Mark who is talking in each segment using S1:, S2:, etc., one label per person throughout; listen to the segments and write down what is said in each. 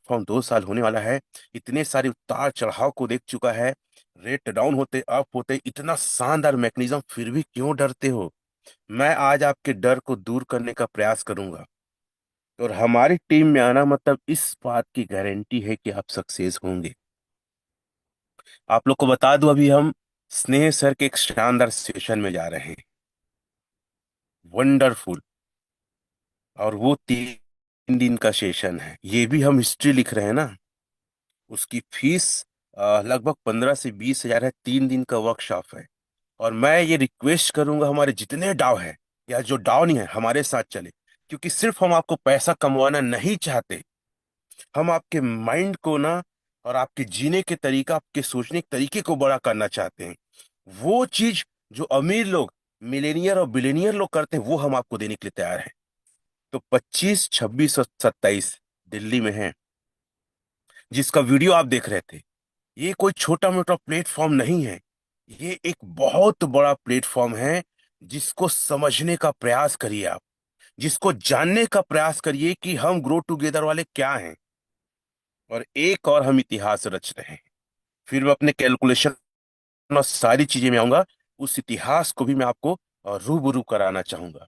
S1: Platform 2 साल होने वाला है, इतने सारे उतार चढ़ाव को देख चुका है, रेट डाउन होते अप होते, इतना शानदार मैकेनिज्म, फिर भी क्यों डरते हो? मैं आज आपके डर को दूर करने का प्रयास करूंगा। और हमारी टीम में आना मतलब इस बात की गारंटी है कि आप सक्सेस होंगे। आप लोग को बता दूं, अभी हम स्नेह सर के एक शानदार सेशन में जा रहे हैं, वंडरफुल। और वो 3 दिन का सेशन है, ये भी हम हिस्ट्री लिख रहे हैं ना। उसकी फीस लगभग 15 से 20 हजार है, 3 दिन का वर्कशॉप है। और मैं ये रिक्वेस्ट करूंगा, हमारे जितने डाव है या जो डाव नहीं है, हमारे साथ चले। क्योंकि सिर्फ हम आपको पैसा कमवाना नहीं चाहते, हम आपके माइंड को ना, और आपके जीने के तरीका, आपके सोचने के तरीके को बड़ा करना चाहते हैं। वो चीज जो अमीर लोग, मिलेनियर और बिलेनियर लोग करते हैं, वो हम आपको देने के लिए तैयार हैं। तो 25, 26 और 27 दिल्ली में है, जिसका वीडियो आप देख रहे थे। ये कोई छोटा मोटा प्लेटफॉर्म नहीं है, ये एक बहुत बड़ा प्लेटफॉर्म है। जिसको समझने का प्रयास करिए आप, जिसको जानने का प्रयास करिए कि हम ग्रो टुगेदर वाले क्या हैं। और एक और हम इतिहास रच रहे हैं। फिर मैं अपने कैलकुलेशन और सारी चीजें में आऊंगा, उस इतिहास को भी मैं आपको रूबरू कराना चाहूंगा।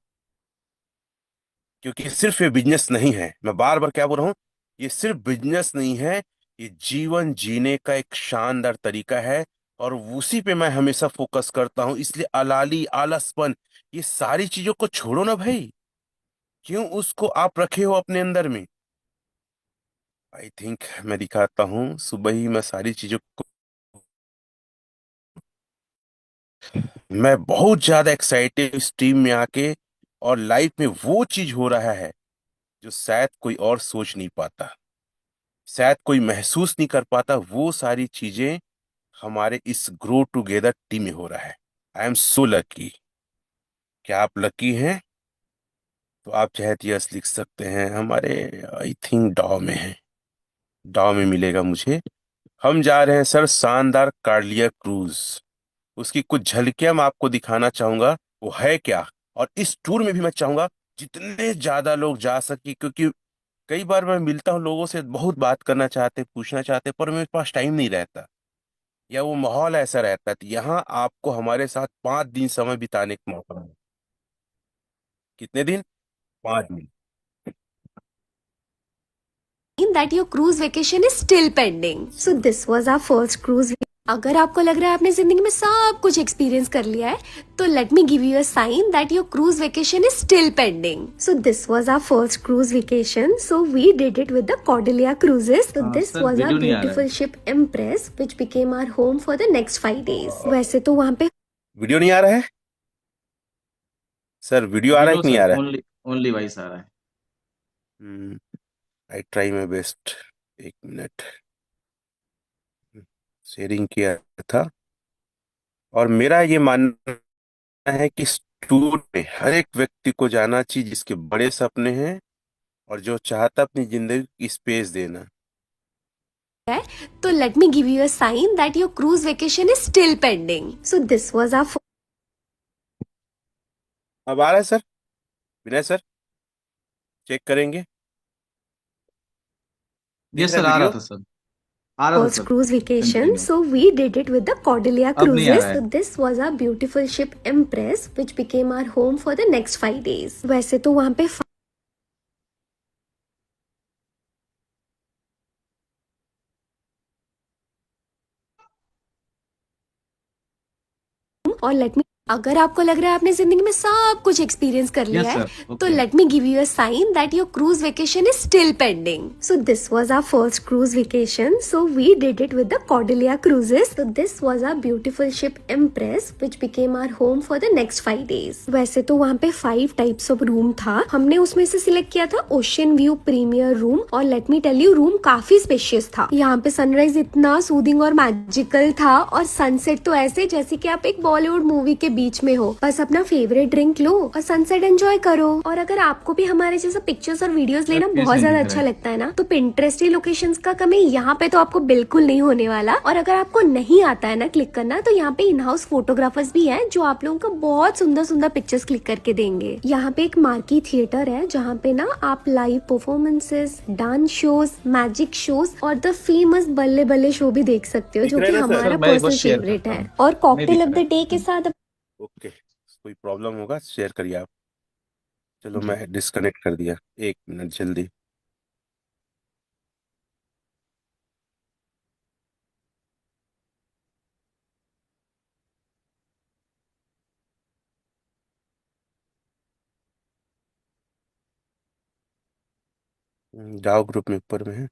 S1: क्योंकि सिर्फ ये बिजनेस नहीं है, मैं बार बार क्या बोल रहा हूं, ये सिर्फ बिजनेस नहीं है, ये जीवन जीने का एक शानदार तरीका है। और उसी पे मैं हमेशा फोकस करता हूं। इसलिए अलाली, आलसपन, ये सारी चीजों को छोड़ो ना भाई। क्यों उसको आप रखे हो अपने अंदर में? आई थिंक मैं दिखाता हूं, सुबह ही मैं सारी चीजों को, मैं बहुत ज्यादा एक्साइटेड इस टीम में आके। और लाइफ में वो चीज हो रहा है जो शायद कोई और सोच नहीं पाता, शायद कोई महसूस नहीं कर पाता। वो सारी चीजें हमारे इस ग्रो टुगेदर टीम में हो रहा है। I am so lucky. क्या आप लकी हैं? तो आप चाहे तो यस लिख सकते हैं। हमारे आई थिंक डॉ में है, डॉ में मिलेगा मुझे। हम जा रहे हैं सर शानदार कार्लियर क्रूज। उसकी कुछ झलकियां मैं आपको दिखाना चाहूंगा, वो है क्या। और इस टूर में भी मैं चाहूंगा जितने ज्यादा लोग जा सके। क्योंकि कई बार मैं मिलता हूँ लोगों से, बहुत बात करना चाहते, पूछना चाहते, पर मेरे पास टाइम नहीं रहता, या वो माहौल ऐसा रहता है। तो यहाँ आपको हमारे साथ 5 दिन समय बिताने का मौका मिला। कितने दिन? 5 दिन।
S2: that your cruise vacation is still pending. So this was our first cruise. अगर आपको लग रहा है आपने जिंदगी में सब कुछ एक्सपीरियंस कर लिया है, तो let me give you a sign that your cruise vacation is still pending. So this was our first cruise vacation. So we did it with the Cordelia Cruises. So this
S3: sir
S2: was our
S3: video नहीं आ रहा
S2: beautiful
S3: है।
S2: Ship Empress which became our home for the next 5 days. वैसे तो वहाँ पे
S1: video नहीं आ रहा है सर? वीडियो आ
S3: अभी
S1: रहा है
S3: नो
S1: कि नहीं आ
S3: सर,
S1: रहा
S3: ओनली ओनली वॉइस आ रहा है।
S1: है? I try my best. 1 minute. Sharing किया था। और मेरा ये मानना है कि इस टूर में हर एक व्यक्ति को जाना चाहिए जिसके बड़े सपने हैं, और जो चाहता अपनी जिंदगी की स्पेस देना।
S2: है, तो let me give you a sign that your cruise vacation is still pending. So this was our
S1: अब आ रहा है सर? विनय सर, चेक करेंगे। दिख
S3: यस
S1: रहा है
S3: सर, आ रहा
S1: वीडियो?
S3: था सर, आ रहा था
S2: first
S3: sir.
S2: cruise vacation.
S3: Continue.
S2: So we did it with the Cordelia
S3: अब नहीं आ
S2: Cruises.
S3: रहा
S2: So
S3: है।
S2: this was our beautiful ship Empress, which became our home for the next 5 days. वैसे तो वहाँ पे और लेट मी, अगर आपको लग रहा है आपने जिंदगी में सब कुछ एक्सपीरियंस कर लिया
S3: यस
S2: है,
S3: सर,
S2: तो
S3: okay.
S2: Let me give you a sign that your cruise vacation is still pending. So this was our first cruise vacation. So we did it with the Cordelia Cruises. So this was our beautiful ship Empress which became our home for the next 5 days. वैसे तो वहाँ पे 5 types of room था. हमने उसमें से select किया था ओशियन व्यू प्रीमियर रूम. और let me tell you, room काफी स्पेशियस था. यहाँ पे सनराइज इतना सूदिंग और मैजिकल था, और सनसेट तो ऐसे जैसे कि आप एक बॉलीवुड मूवी के बीच में हो, बस अपना फेवरेट ड्रिंक लो और सनसेट एंजॉय करो। और अगर आपको भी हमारे जैसा पिक्चर्स और वीडियोस
S3: सर
S2: लेना
S3: फेस
S2: बहुत
S3: नहीं
S2: ज्यादा
S3: दिख रहा
S2: अच्छा
S3: है।
S2: लगता है ना, तो पिंटरेस्ट लोकेशंस का कमी यहाँ पे तो आपको बिल्कुल नहीं होने वाला। और अगर आपको नहीं आता है ना क्लिक करना, तो यहाँ पे इन हाउस फोटोग्राफर्स भी हैं जो आप लोगों को बहुत सुंदर सुंदर पिक्चर्स क्लिक करके देंगे। यहाँ पे एक मार्की थिएटर है जहाँ पे ना आप live performances, dance shows, magic shows और द फेमस बल्ले बल्ले शो भी देख सकते हो,
S1: दिख
S2: जो
S1: रहा
S2: कि
S1: है ना सर?
S3: सर
S2: हमारा
S3: मैं एक बार
S2: पर्सनल
S3: शेयर
S2: फेवरेट
S3: करता
S2: है।
S3: हूँ।
S2: और
S3: नहीं
S2: कॉकटेल
S3: दिख
S2: ऑफ
S3: रहा
S2: द डे के
S3: है।
S2: साथ
S1: ओके, कोई प्रॉब्लम होगा शेयर करिए आप। चलो
S3: जी।
S1: मैं डिस्कनेक्ट कर दिया, 1 मिनट जल्दी। जाओ ग्रुप में, ऊपर में है।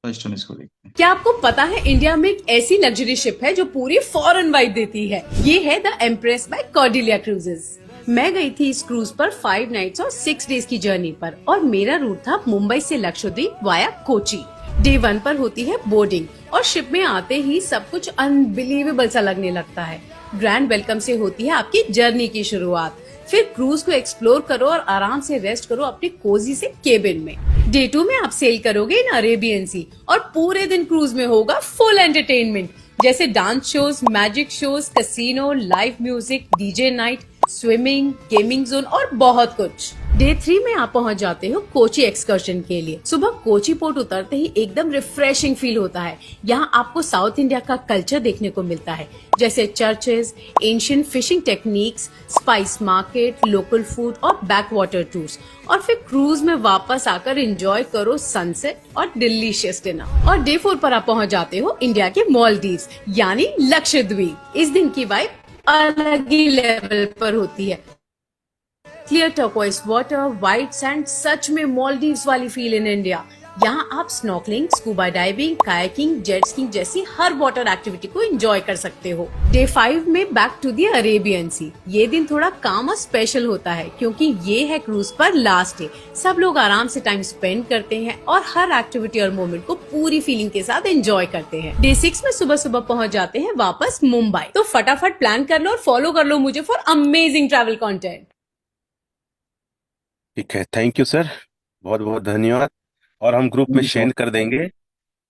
S3: फर्स्ट हम इसको देखते हैं।
S4: क्या आपको पता है इंडिया में एक ऐसी लग्जरी शिप है जो पूरी फॉरेन वाइब देती है? ये है the Empress by Cordelia Cruises. मैं गई थी इस क्रूज पर 5 नाइट्स और 6 डेज की जर्नी पर, और मेरा रूट था मुंबई से लक्षद्वीप वाया कोची। डे 1 पर होती है बोर्डिंग, और शिप में आते ही सब कुछ अनबिलीवेबल सा लगने लगता है। ग्रैंड वेलकम से होती है आपकी जर्नी की शुरुआत। फिर क्रूज को एक्सप्लोर करो और आराम से रेस्ट करो अपने कोजी से केबिन में। डे 2 में आप सेल करोगे इन अरेबियन सी, और पूरे दिन क्रूज में होगा फुल एंटरटेनमेंट, जैसे dance shows, magic shows, casino, live music, DJ night, swimming, gaming zone और बहुत कुछ। डे 3 में आप पहुंच जाते हो कोची एक्सकर्शन के लिए। सुबह कोची पोर्ट उतरते ही एकदम रिफ्रेशिंग फील होता है। यहाँ आपको साउथ इंडिया का कल्चर देखने को मिलता है, जैसे churches, ancient fishing techniques, spice market, local food और बैक वाटर टूर्स। और फिर क्रूज में वापस आकर एंजॉय करो सनसेट और डिलीशियस डिनर। और डे 4 पर आप पहुंच जाते हो इंडिया के मालदीव्स यानी लक्षद्वीप। इस दिन की वाइब अलग ही लेवल पर होती है। Clear turquoise water, white sand, सच में मालदीव्स वाली फील इन इंडिया। यहाँ आप snorkelling, scuba diving, kayaking, jet skiing जैसी हर वाटर एक्टिविटी को एंजॉय कर सकते हो। डे 5 में back to the Arabian sea. ये दिन थोड़ा काम और स्पेशल होता है क्योंकि ये है क्रूज पर लास्ट डे। सब लोग आराम से टाइम स्पेंड करते हैं और हर एक्टिविटी और मोमेंट को पूरी फीलिंग के साथ एंजॉय करते हैं। डे 6 में सुबह सुबह पहुंच जाते हैं वापस मुंबई। तो फटाफट प्लान कर लो और फॉलो कर लो मुझे फॉर अमेजिंग ट्रैवल कॉन्टेंट।
S1: ठीक है, थैंक यू सर, बहुत बहुत धन्यवाद। और हम ग्रुप में
S3: थैंक यू सो
S1: शेयर कर देंगे।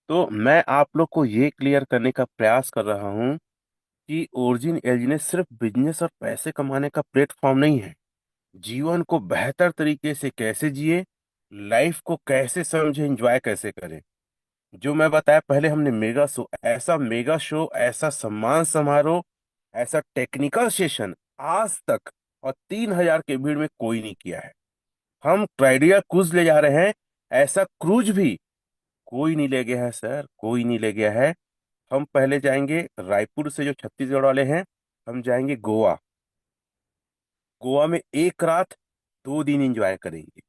S1: तो मैं आप लोग को ये क्लियर करने का प्रयास कर रहा हूँ कि ओरिजिन एलजीनेस सिर्फ बिजनेस और पैसे कमाने का प्लेटफॉर्म नहीं है। जीवन को बेहतर तरीके से कैसे जिए, लाइफ को कैसे समझे, एंजॉय कैसे करें, जो मैं बताया पहले। हमने मेगा शो, ऐसा सम्मान समारोह, ऐसा टेक्निकल सेशन आज तक और 3,000 के भीड़ में कोई नहीं किया है। हम ट्राइडिया क्रूज ले जा रहे हैं, ऐसा क्रूज भी कोई नहीं ले गया है सर, कोई नहीं ले गया है। हम पहले जाएंगे रायपुर से, जो छत्तीसगढ़ वाले हैं, हम जाएंगे गोवा। गोवा में 1 रात 2 दिन एंजॉय करेंगे।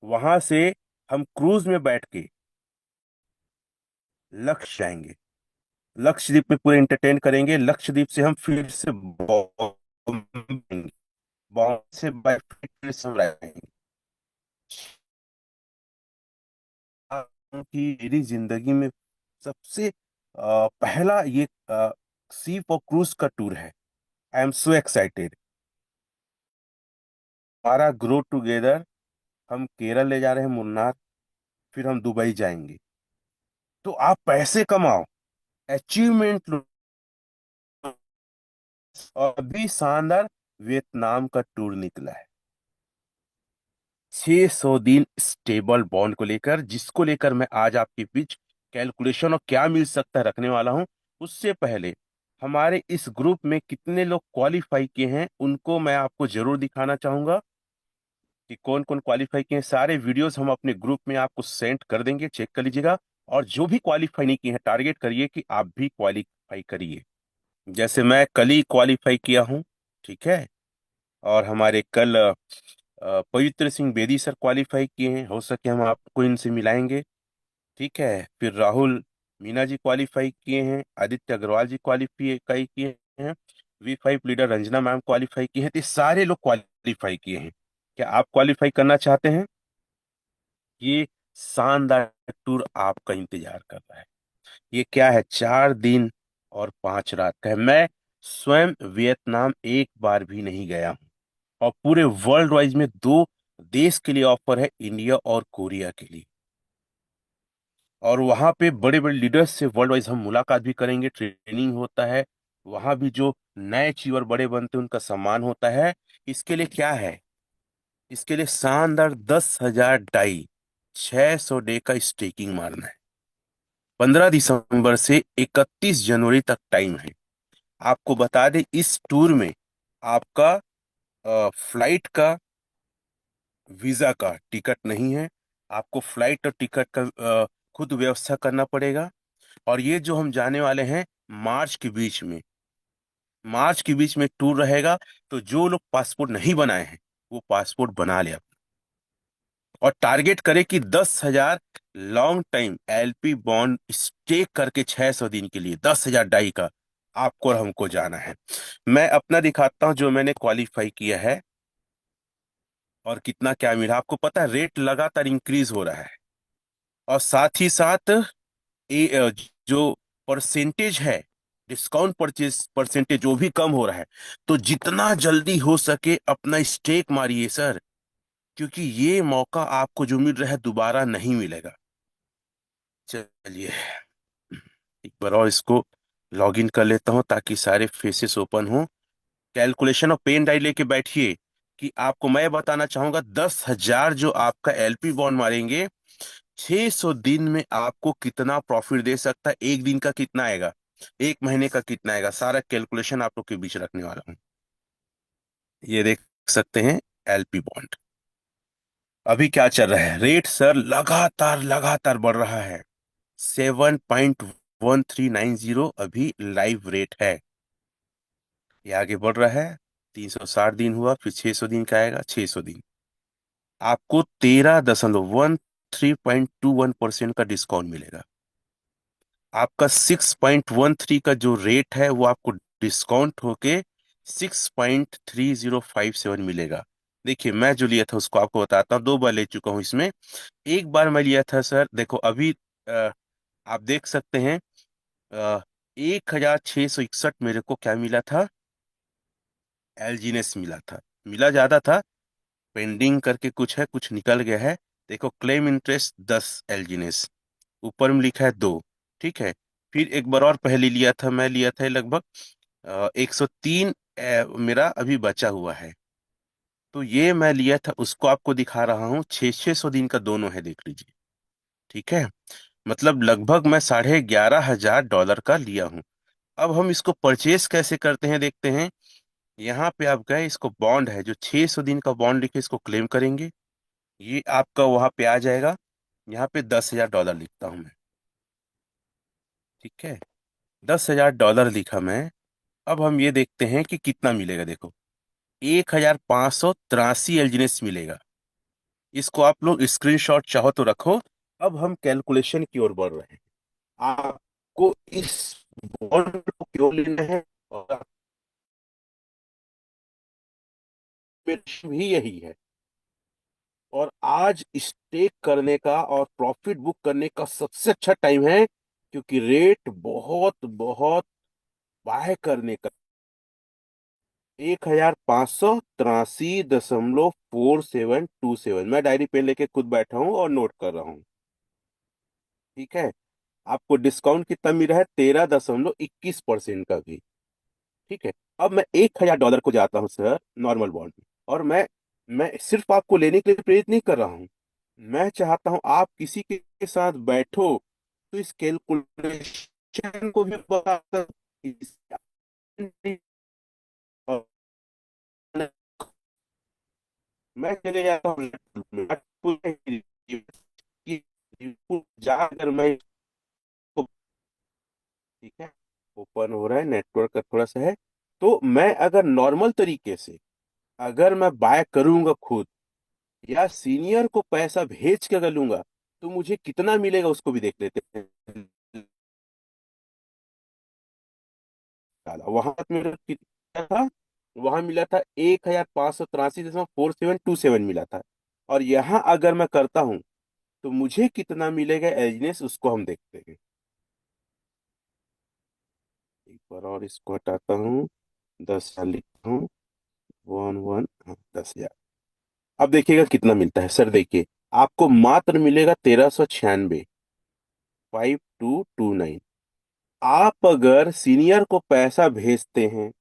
S1: वहां से हम क्रूज में बैठ के लक्ष्य जाएंगे। लक्षद्वीप में पूरे एंटरटेन करेंगे। लक्षद्वीप से हम फिर से बॉम्बे, बॉम्बे से बाय फिर से हम रहेंगे। कि मेरी जिंदगी में सबसे पहला ये सीप और क्रूज का टूर है। I am so excited. हमारा ग्रो टुगेदर, हम केरल ले जा रहे हैं, मुन्नार, फिर हम दुबई जाएंगे। तो आप पैसे कमाओ, अचीवमेंट लो। और अभी शानदार वियतनाम का टूर निकला है, 600 दिन स्टेबल बॉन्ड को लेकर, जिसको लेकर मैं आज आपके बीच कैलकुलेशन और क्या मिल सकता है रखने वाला हूं। उससे पहले हमारे इस ग्रुप में कितने लोग क्वालिफाई किए हैं उनको मैं आपको जरूर दिखाना चाहूंगा कि कौन कौन क्वालिफाई किए हैं। सारे वीडियोस हम अपने ग्रुप में आपको सेंड कर देंगे, चेक कर लीजिएगा। और जो भी क्वालिफाई नहीं किए हैं, टारगेट करिए कि आप भी क्वालिफाई करिए। जैसे मैं कल ही क्वालिफाई किया हूं, ठीक है। और हमारे कल पवित्र सिंह बेदी सर क्वालिफाई किए हैं, हो सके हम आपको इनसे मिलाएंगे, ठीक है। फिर राहुल मीना जी क्वालिफाई किए हैं, आदित्य अग्रवाल जी क्वालिफाई किए हैं, V5 leader Ranjana ma'am qualify किए हैं। तो ये सारे लोग क्वालिफाई किए हैं। क्या आप क्वालिफाई करना चाहते हैं? ये शानदार टूर आपका इंतजार कर रहा है। ये क्या है, 4 दिन और 5 रात का है। मैं स्वयं वियतनाम एक बार भी नहीं गया हूँ। और पूरे वर्ल्ड वाइज में दो देश के लिए ऑफर है, इंडिया और कोरिया के लिए। और वहां पे बड़े बड़े लीडर्स से वर्ल्ड वाइज हम मुलाकात भी करेंगे, ट्रेनिंग होता है। वहां भी जो नए चीवर बड़े बनते हैं उनका सम्मान होता है। इसके लिए क्या है, इसके लिए शानदार 10,000 डाई, 600 डे का स्टेकिंग मारना है। 15 दिसंबर से 31 जनवरी तक टाइम है। आपको बता दें, इस टूर में आपका फ्लाइट का, वीजा का टिकट नहीं है। आपको फ्लाइट और टिकट का खुद व्यवस्था करना पड़ेगा। और ये जो हम जाने वाले हैं मार्च के बीच में, मार्च के बीच में टूर रहेगा। तो जो लोग पासपोर्ट नहीं बनाए हैं वो पासपोर्ट बना ले। और टारगेट करे कि 10,000 long time LP bond stake करके 600 दिन के लिए 10,000 डाई का आपको और हमको जाना है। मैं अपना दिखाता हूं जो मैंने क्वालिफाई किया है और कितना क्या मिला। आपको पता है रेट लगातार इंक्रीज हो रहा है। और साथ ही साथ जो परसेंटेज है, डिस्काउंट परचेज परसेंटेज वो भी कम हो रहा है। तो जितना जल्दी हो सके अपना स्टेक मारिए सर, क्योंकि ये मौका आपको जो मिल रहा है दोबारा नहीं मिलेगा। चलिए एक बार और इसको लॉग इन कर लेता हूं ताकि सारे फेसेस ओपन हो। कैलकुलेशन और पेन ड्राइव लेके बैठिए कि आपको मैं बताना चाहूंगा, 10,000 जो आपका एलपी बॉन्ड मारेंगे 600 दिन में आपको कितना प्रॉफिट दे सकता है, एक दिन का कितना आएगा, एक महीने का कितना आएगा, सारा कैलकुलेशन आप लोग के बीच रखने वाला हूं। ये देख सकते हैं एलपी बॉन्ड अभी क्या चल रहा है। रेट सर लगातार लगातार बढ़ रहा है। 7.1390 अभी लाइव रेट है। ये आगे बढ़ रहा है। 360 दिन हुआ, फिर 600 दिन का आएगा। 600 दिन आपको 13.13% का डिस्काउंट मिलेगा। आपका 6.13 का जो रेट है वो आपको डिस्काउंट होके 6.3057 मिलेगा। देखिए मैं जो लिया था उसको आपको बताता हूँ, 2 बार ले चुका हूँ इसमें। एक बार मैं लिया था सर, देखो अभी आप देख सकते हैं 1,661 मेरे को क्या मिला था, एलजीनेस मिला था। मिला ज्यादा था, पेंडिंग करके कुछ है, कुछ निकल गया है। देखो क्लेम इंटरेस्ट 10 एलजीनेस, ऊपर में लिखा है 2। ठीक है। फिर एक बार और पहले लिया था, मैं लिया था लगभग 103 मेरा अभी बचा हुआ है। तो ये मैं लिया था, उसको आपको दिखा रहा हूँ। 600 दिन का दोनों है, देख लीजिए। ठीक है। मतलब लगभग मैं $11,500 का लिया हूँ। अब हम इसको परचेस कैसे करते हैं देखते हैं। यहाँ पे आप गए, इसको बॉन्ड है जो 600 दिन का बॉन्ड लिखे, इसको क्लेम करेंगे। ये आपका वहां पे आ जाएगा। यहाँ पे $10,000 लिखता हूं मैं। ठीक है, $10,000 लिखा मैं। अब हम ये देखते हैं कि कितना मिलेगा। देखो 1,583 एलजीनेस मिलेगा। इसको आप लोग स्क्रीनशॉट चाहो तो रखो। अब हम कैलकुलेशन की ओर बढ़ रहे हैं। आपको इस बॉन्ड को क्यों लेना है, और भी यही है। और आज स्टेक करने का और प्रॉफिट बुक करने का सबसे अच्छा टाइम है, क्योंकि रेट बहुत बहुत बाय करने का 1,583.4727। मैं डायरी पेन लेके खुद बैठा हूं और नोट कर रहा हूं। ठीक है। आपको डिस्काउंट कितना मिल रहा है, 13.21% का भी। ठीक है। अब मैं $1,000 को जाता हूं सर नॉर्मल बॉन्ड में। और मैं सिर्फ आपको लेने के लिए प्रेरित नहीं कर रहा हूं। मैं चाहता हूं आप किसी के साथ बैठो तो इस कैलकुलेशन को भी बता और मैं चले जाता हूँ लैपटॉप में, जाकर मैं इसको, ठीक है, ओपन हो रहा है, नेटवर्क का थोड़ा सा है। तो मैं अगर नॉर्मल तरीके से अगर मैं बाय करूंगा खुद, या सीनियर को पैसा भेज के अगर लूंगा, तो मुझे कितना मिलेगा उसको भी देख लेते हैं। वहां मेरा कितना था, वहां मिला था 1,583.4727 मिला था। और यहाँ अगर मैं करता हूं तो मुझे कितना मिलेगा एजनेस, उसको हम देखते हैं। और इसको हटाता हूँ, 10,000 लिखता हूँ, 1 1, हाँ 10,000। अब देखिएगा कितना मिलता है सर, देखिए आपको मात्र मिलेगा 1396, 5229। आप अगर सीनियर को पैसा भेजते हैं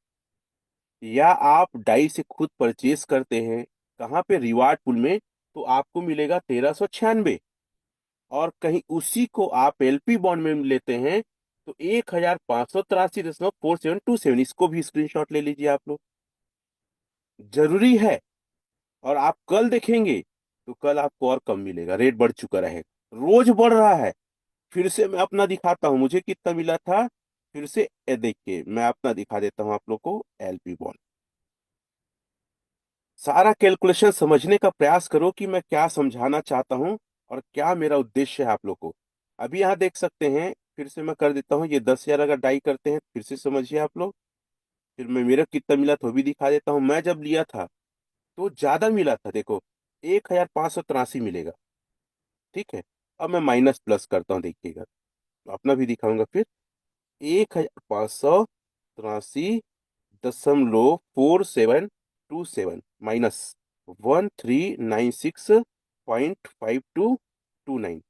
S1: या आप डाई से खुद परचेज करते हैं, कहाँ पे, रिवार्ड पुल में, तो आपको मिलेगा 1396। और कहीं उसी को आप एलपी बॉन्ड में लेते हैं तो 1583.4727, इसको भी स्क्रीनशॉट ले लीजिए आप लोग, जरूरी है। और आप कल देखेंगे तो कल आपको और कम मिलेगा, रेट बढ़ चुका रहेगा, रोज बढ़ रहा है। फिर से मैं अपना दिखाता हूं, मुझे कितना मिला था, फिर से देखिए मैं अपना दिखा देता हूं आप लोग को, एलपी बॉन्ड। सारा कैलकुलेशन समझने का प्रयास करो कि मैं क्या समझाना चाहता हूं और क्या मेरा उद्देश्य है आप लोग को। अभी यहां देख सकते हैं, फिर से मैं कर देता हूं, ये 10,000 अगर डाई करते हैं, फिर से समझिए आप लोग। फिर मैं मेरा कितना मिला तो भी दिखा देता हूं। मैं जब लिया था तो ज्यादा मिला था, देखो 1583 मिलेगा, ठीक है। अब मैं माइनस प्लस करता हूँ, देखिएगा अपना भी दिखाऊंगा फिर। 1583.4727 माइनस 1396.5229,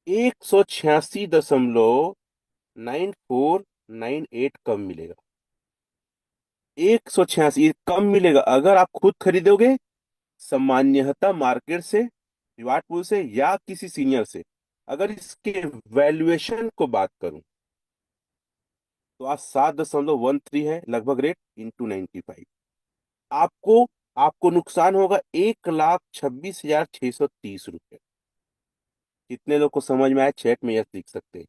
S1: 186.9498 कम मिलेगा। 186 कम मिलेगा अगर आप खुद खरीदोगे, सामान्यतः मार्केट से, रिवार्ड पूल से, या किसी सीनियर से। अगर इसके वैल्यूएशन को बात करूं तो आज 7.13 है लगभग रेट, इंटू 95। आपको आपको नुकसान होगा 1,26,630 रुपये। कितने लोग को समझ में आया, चैट में यस लिख सकते हैं।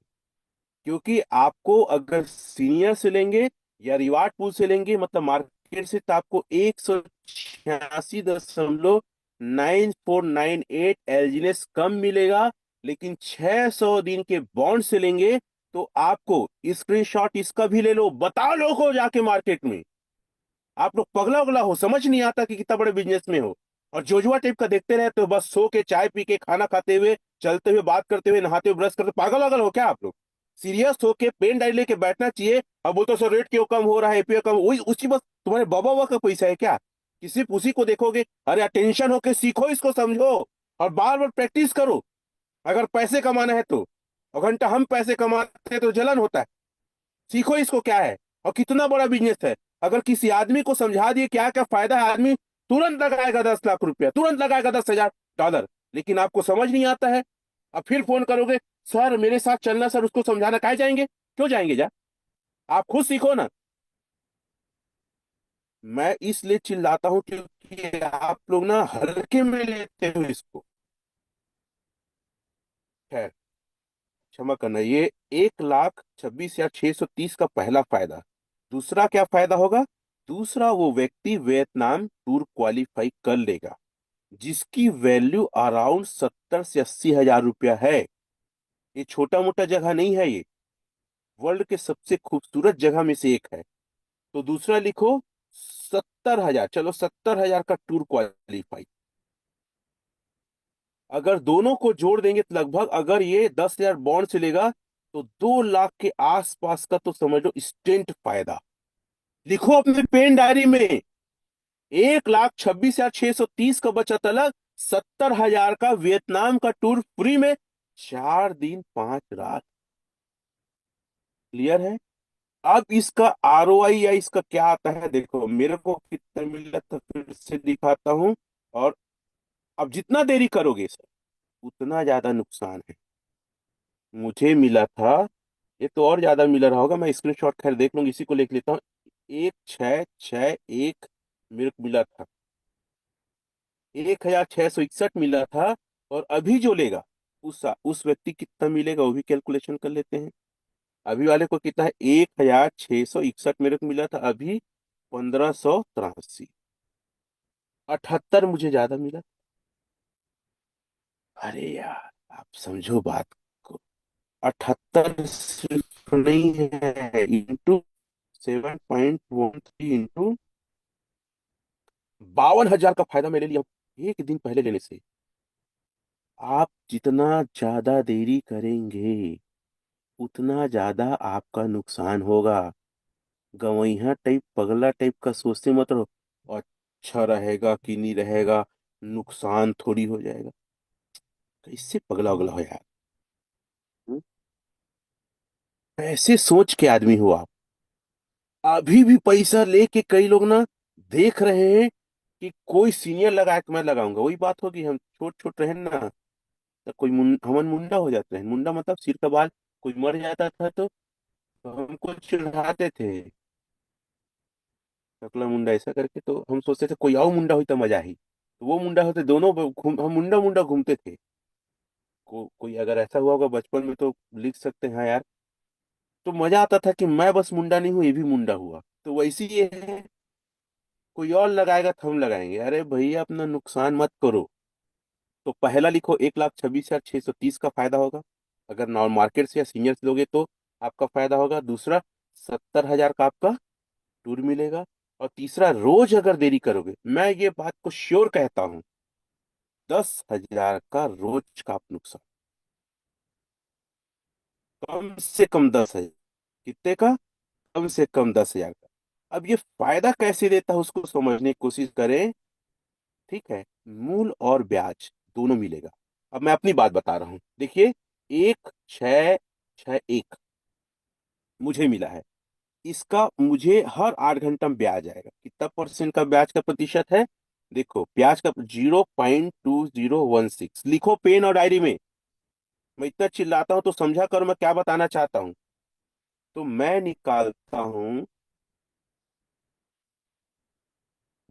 S1: क्योंकि आपको अगर सीनियर से लेंगे या रिवार्ड पूल से लेंगे, मतलब मार्केट से, तो आपको 186.9498 एलजीनेस कम मिलेगा। लेकिन 600 दिन के बॉन्ड से लेंगे तो आपको, स्क्रीनशॉट इसका भी ले लो, बताओ लोगों को जाके मार्केट में। आप लोग पगला उगला हो, समझ नहीं आता कि कितना बड़े बिजनेस में हो, और जोजुआ टाइप का देखते रहते हो, बस सो के, चाय पी के, खाना खाते हुए, चलते हुए, बात करते हुए, नहाते हुए, ब्रश करते, पागल वागल हो क्या आप लोग? सीरियस होके पेन डायरी लेके बैठना चाहिए। अब बोलते हो सर रेट क्यों कम हो रहा है, एपीओ कम, वही उसी, बस तुम्हारे बाबा हुआ का पैसा है क्या? किसी उसी को देखोगे? अरे अटेंशन होके सीखो, इसको समझो और बार बार प्रैक्टिस करो अगर पैसे कमाना है तो। और घंटा हम पैसे कमाते हैं तो जलन होता है। सीखो इसको क्या है और कितना बड़ा बिजनेस है। अगर किसी आदमी को समझा दिए क्या क्या फायदा है, आदमी तुरंत लगाएगा 10 लाख रुपया, तुरंत लगाएगा 10,000 डॉलर। लेकिन आपको समझ नहीं आता है। अब फिर फोन करोगे, सर मेरे साथ चलना, सर उसको समझाना, काहे जाएंगे? क्यों जाएंगे जा, आप खुद सीखो ना। मैं इसलिए चिल्लाता हूं क्योंकि आप लोग ना हल्के में लेते हो इसको। खैर, क्षमा करना। ये 1,26,630 का पहला फायदा। दूसरा क्या फायदा होगा? दूसरा, वो व्यक्ति वियतनाम टूर क्वालिफाई कर लेगा जिसकी वैल्यू अराउंड 70 से 80 हजार रुपया है। ये छोटा मोटा जगह नहीं है, ये वर्ल्ड के सबसे खूबसूरत जगह में से एक है। तो दूसरा लिखो 70 हजार, चलो 70 हजार का टूर क्वालिफाई। अगर दोनों को जोड़ देंगे तो लगभग, अगर ये 10,000 बॉन्ड से लेगा तो 2 लाख के आसपास का तो समझ लो इंस्टेंट फायदा। लिखो अपने पेन डायरी में, 1,26,630 का बचत अलग, 70 हजार का वियतनाम का टूर फ्री में, 4 दिन 5 रात। क्लियर है? अब इसका आरओआई या इसका क्या आता है, देखो मेरे को कितना मिला था, फिर से दिखाता हूं। और अब जितना देरी करोगे सर, उतना ज्यादा नुकसान है। मुझे मिला था, ये तो और ज्यादा मिला रहा होगा, मैं स्क्रीनशॉट खैर देख लूंगी, इसी को लिख लेता हूँ। 1,661 मेरे को मिला था, 1,661 मिला था। और अभी जो लेगा उस व्यक्ति कितना मिलेगा वो भी कैलकुलेशन कर लेते हैं। अभी वाले को कितना है, 1,661 मेरे को मिला था अभी, 1,583, 78 मुझे ज्यादा मिला। अरे यार, आप समझो बात को, 78 सिर्फ नहीं है, इंटू 7.13, इंटू 52 हजार का फायदा मैं ले लिया एक दिन पहले लेने से। आप जितना ज्यादा देरी करेंगे उतना ज्यादा आपका नुकसान होगा। गवैया टाइप पगला टाइप का सोचते मत रहो। अच्छा रहेगा कि नहीं रहेगा, नुकसान थोड़ी हो जाएगा। कैसे पगला उगला हो यार। हम्म? कैसे सोच के आदमी हो आप। अभी भी पैसा लेके कई लोग ना देख रहे हैं कि कोई सीनियर लगाए तो मैं लगाऊंगा। वही बात होगी, हम छोट छोट रहे ना, तो कोई हमन मुंडा हो जाते हैं। मुंडा मतलब सिर का बाल, कोई मर जाता था तो हमको चिढ़ाते थे, टकला मुंडा ऐसा करके। तो हम सोचते थे कोई और मुंडा हुई तो मजा ही, तो वो मुंडा होते दोनों हम मुंडा मुंडा घूमते थे। कोई अगर ऐसा हुआ होगा बचपन में तो लिख सकते हैं हाँ यार। तो मजा आता था कि मैं बस मुंडा नहीं हूँ, ये भी मुंडा हुआ। तो वैसे ही ये है, कोई और लगाएगा तो हम लगाएंगे। अरे भैया अपना नुकसान मत करो। तो पहला लिखो 1,26,630 का फायदा होगा। अगर नॉन मार्केट से या सीनियर से लोगे तो आपका फायदा होगा। दूसरा, 70,000 का आपका टूर मिलेगा। और तीसरा, रोज अगर देरी करोगे, मैं ये बात को श्योर कहता हूँ, 10,000 का रोज का आप नुकसान। कम से कम 10,000। कितने का? कम से कम 10,000 का। अब ये फायदा कैसे देता है उसको समझने की कोशिश करें। ठीक है, मूल और ब्याज दोनों मिलेगा। अब मैं अपनी बात बता रहा हूं, देखिए। 1,6,6,1 मुझे मिला है। इसका मुझे हर 8 घंटा में ब्याज आएगा। कितना परसेंट का ब्याज का प्रतिशत है? देखो, ब्याज का 0.2016। लिखो पेन और डायरी में। मैं इतना चिल्लाता हूं तो समझा करो मैं क्या बताना चाहता हूं। तो मैं निकालता हूं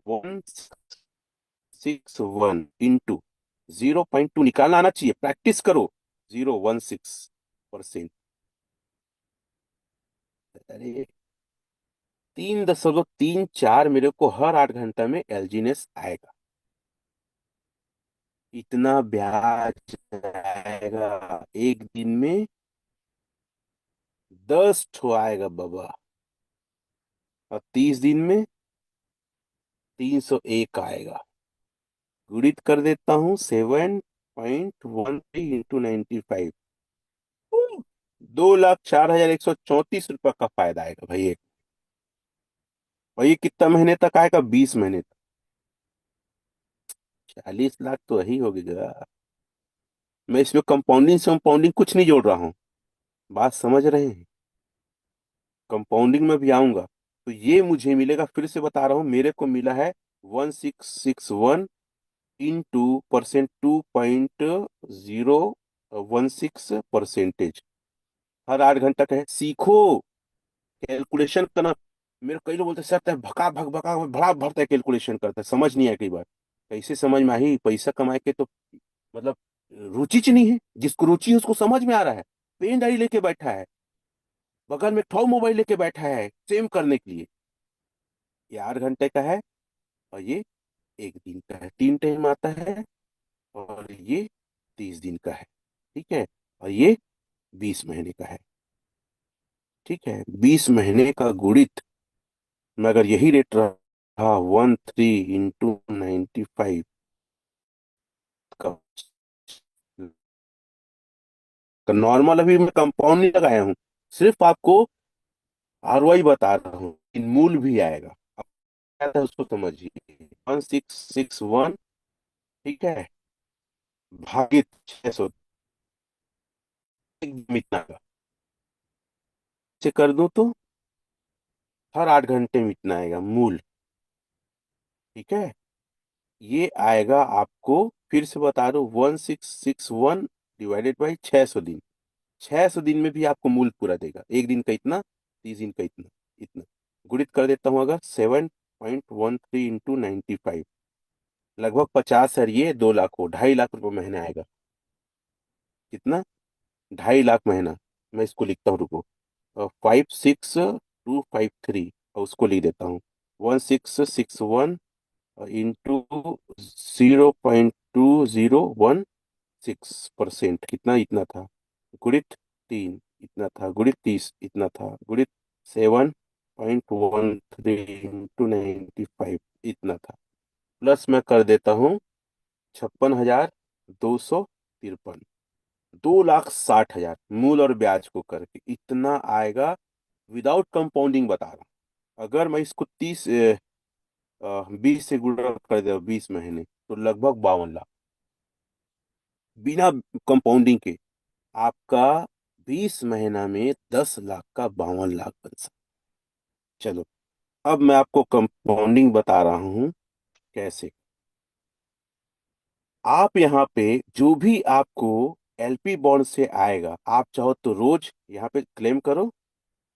S1: 1,661 इंटू 0.2, निकालना आना चाहिए, प्रैक्टिस करो। 0.16%। अरे 3.34 मेरे को हर 8 घंटा में एलजीनेस आएगा। इतना ब्याज आएगा एक दिन में। 10 ठो आएगा बाबा। और 30 दिन में 301 आएगा। गुणित कर देता हूँ 7.13 इंटू 95। 2,04,134 का फायदा आएगा भाई। और ये कितना महीने तक आएगा? 20 महीने तक। 40 लाख तो वही हो गया। मैं इसमें कंपाउंडिंग से कंपाउंडिंग कुछ नहीं जोड़ रहा हूँ। बात समझ रहे हैं? कंपाउंडिंग में भी आऊंगा। तो ये मुझे मिलेगा, फिर से बता रहा हूँ, मेरे को मिला है 1,661 इंटू %2.016%। हर 8 घंटा का है। सीखो कैलकुलेशन करना। मेरे कई लोग बोलते हैं, सर ते भका भक भका बड़ा भरता है, कैलकुलेशन करता है, समझ नहीं आया कई बार। कैसे समझ में आई? पैसा कमाए के तो मतलब रुचि च नहीं है। जिसको रुचि है उसको समझ में आ रहा है। पेन डायरी लेके बैठा है, बगल में ठो मोबाइल लेके बैठा है सेम करने के लिए। ये 8 घंटे का है, और ये एक दिन का है। 3 टाइम आता है। और ये 30 दिन का है। ठीक है। और ये 20 महीने का है। ठीक है, 20 महीने का गुणित में अगर यही रेट रहा 13 इंटू 95 का, नॉर्मल अभी मैं कंपाउंड नहीं लगाया हूँ, सिर्फ आपको आरओआई बता रहा हूँ। इन मूल भी आएगा। अब क्या था उसको समझिए। 1,661, ठीक है, भागित 600, इतना का से कर दूं तो हर 8 घंटे में इतना आएगा मूल। ठीक है, ये आएगा आपको, फिर से बता दो, 1,661 डिवाइडेड बाई 600 दिन। 600 दिन में भी आपको मूल पूरा देगा। एक दिन का इतना, 30 दिन का इतना, इतना। गुणित कर देता हूँ अगर 7.13 इंटू 95, लगभग 50 है। ये 2 लाख हो, 2.5 लाख रुपए महीने आएगा। कितना? 2.5 लाख महीना। मैं इसको लिखता हूँ, रुको। 5,6,253, और उसको लिख देता हूँ 1,661 इंटू 0.2016%। कितना? इतना था। गुणित 3 इतना था, गुणित 30 इतना था, गुणित 7.13 इंटू 95 इतना था। प्लस मैं कर देता हूँ 56,253। 2,60,000 मूल और ब्याज को करके इतना आएगा। विदाउट कंपाउंडिंग बता रहा हूँ। अगर मैं इसको 20 से गुणा कर दे 20 महीने तो लगभग 52 लाख, बिना कंपाउंडिंग के आपका 20 महीना में 10 लाख का 52 लाख बन सकता। चलो, अब मैं आपको कंपाउंडिंग बता रहा हूं कैसे। आप यहाँ पे जो भी आपको एलपी बॉन्ड से आएगा, आप चाहो तो रोज यहाँ पे क्लेम करो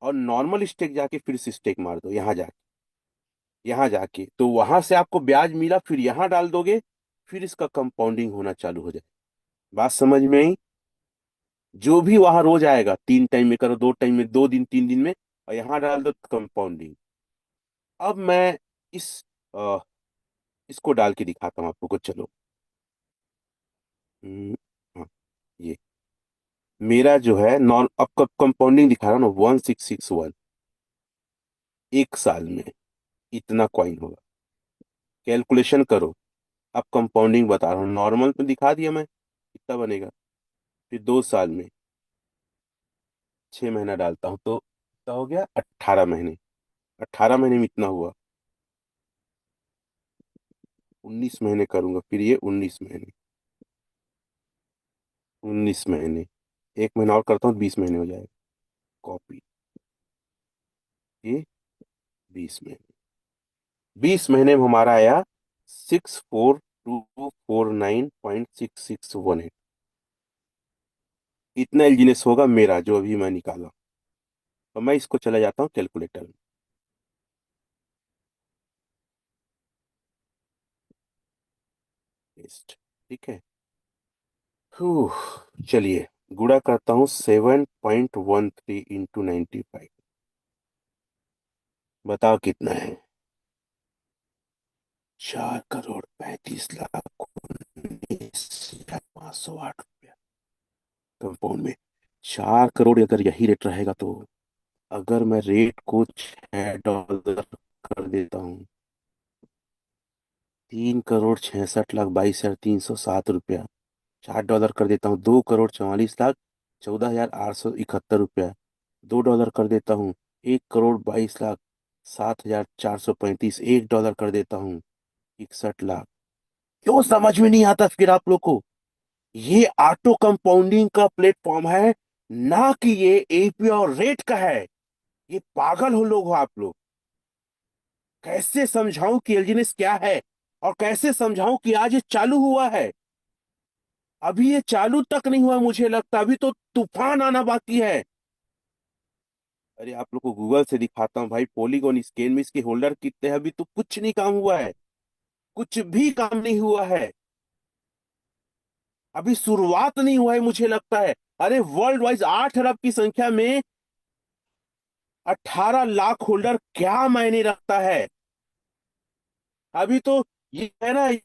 S1: और नॉर्मल स्टेक जाके फिर से स्टेक मार दो। यहाँ जाके तो वहां से आपको ब्याज मिला, फिर यहाँ डाल दोगे, फिर इसका कंपाउंडिंग होना चालू हो जाए। बात समझ में आई? जो भी वहां रोज आएगा, 3 टाइम में करो, 2 टाइम में, 2 दिन 3 दिन में, और यहाँ डाल दो कंपाउंडिंग। अब मैं इस अ, इसको डाल के दिखाता हूँ आप लोग को। चलो। हम्म, हाँ, ये मेरा जो है नॉन, अब कब कंपाउंडिंग दिखा रहा हूँ ना, 1661, 1 साल में इतना कॉइन होगा। कैलकुलेशन करो। अब कंपाउंडिंग बता रहा हूँ, नॉर्मल में दिखा दिया मैं कितना बनेगा। फिर 2 साल में 6 महीना डालता हूँ तो कितना हो गया, 18 महीने। 18 महीने में इतना हुआ। 19 महीने करूंगा, फिर ये 19 महीने। 19 महीने, 1 महीना और करता हूँ, 20 महीने हो जाएगा। कॉपी, ये 20 महीने। 20 महीने में हमारा आया 642249.6618। इतना एलजीनेस होगा मेरा जो अभी मैं निकाला। तो मैं इसको चला जाता हूँ कैलकुलेटर में। पेस्ट। ठीक है। चलिए, गुणा करता हूँ 7.13 इंटू 95। बताओ कितना है। 4 करोड़ 35 लाख 19,508 रुपया कंपाउंड में। 4 करोड़ अगर यही रेट रहेगा तो, अगर मैं रेट को $6 कर देता हूँ, 3 करोड़ 66,22,307 रुपया। $4 कर देता हूँ, 2 करोड़ 44 लाख 14,871 रुपया। $2 कर देता हूँ, 1 करोड़ 22 लाख 7,435। $1 कर देता हूँ, 61 लाख। क्यों समझ में नहीं आता फिर आप लोग को? ये ऑटो कंपाउंडिंग का प्लेटफॉर्म है, ना कि ये एपी और रेट का है। ये पागल हो लोग, हो आप लोग। कैसे समझाऊं कि एलजीनेस क्या है, और कैसे समझाऊं कि आज ये चालू हुआ है। अभी ये चालू तक नहीं हुआ, मुझे लगता अभी तो तूफान आना बाकी है। अरे आप लोग को गूगल से दिखाता हूँ भाई, पॉलीगॉन स्केल में इसके होल्डर कितने हैं। अभी तो कुछ नहीं काम हुआ है, कुछ भी काम नहीं हुआ है। अभी शुरुआत नहीं हुआ है मुझे लगता है। अरे वर्ल्ड वाइज 8 अरब की संख्या में 18 लाख होल्डर क्या मायने रखता है। अभी तो ये है ना, ये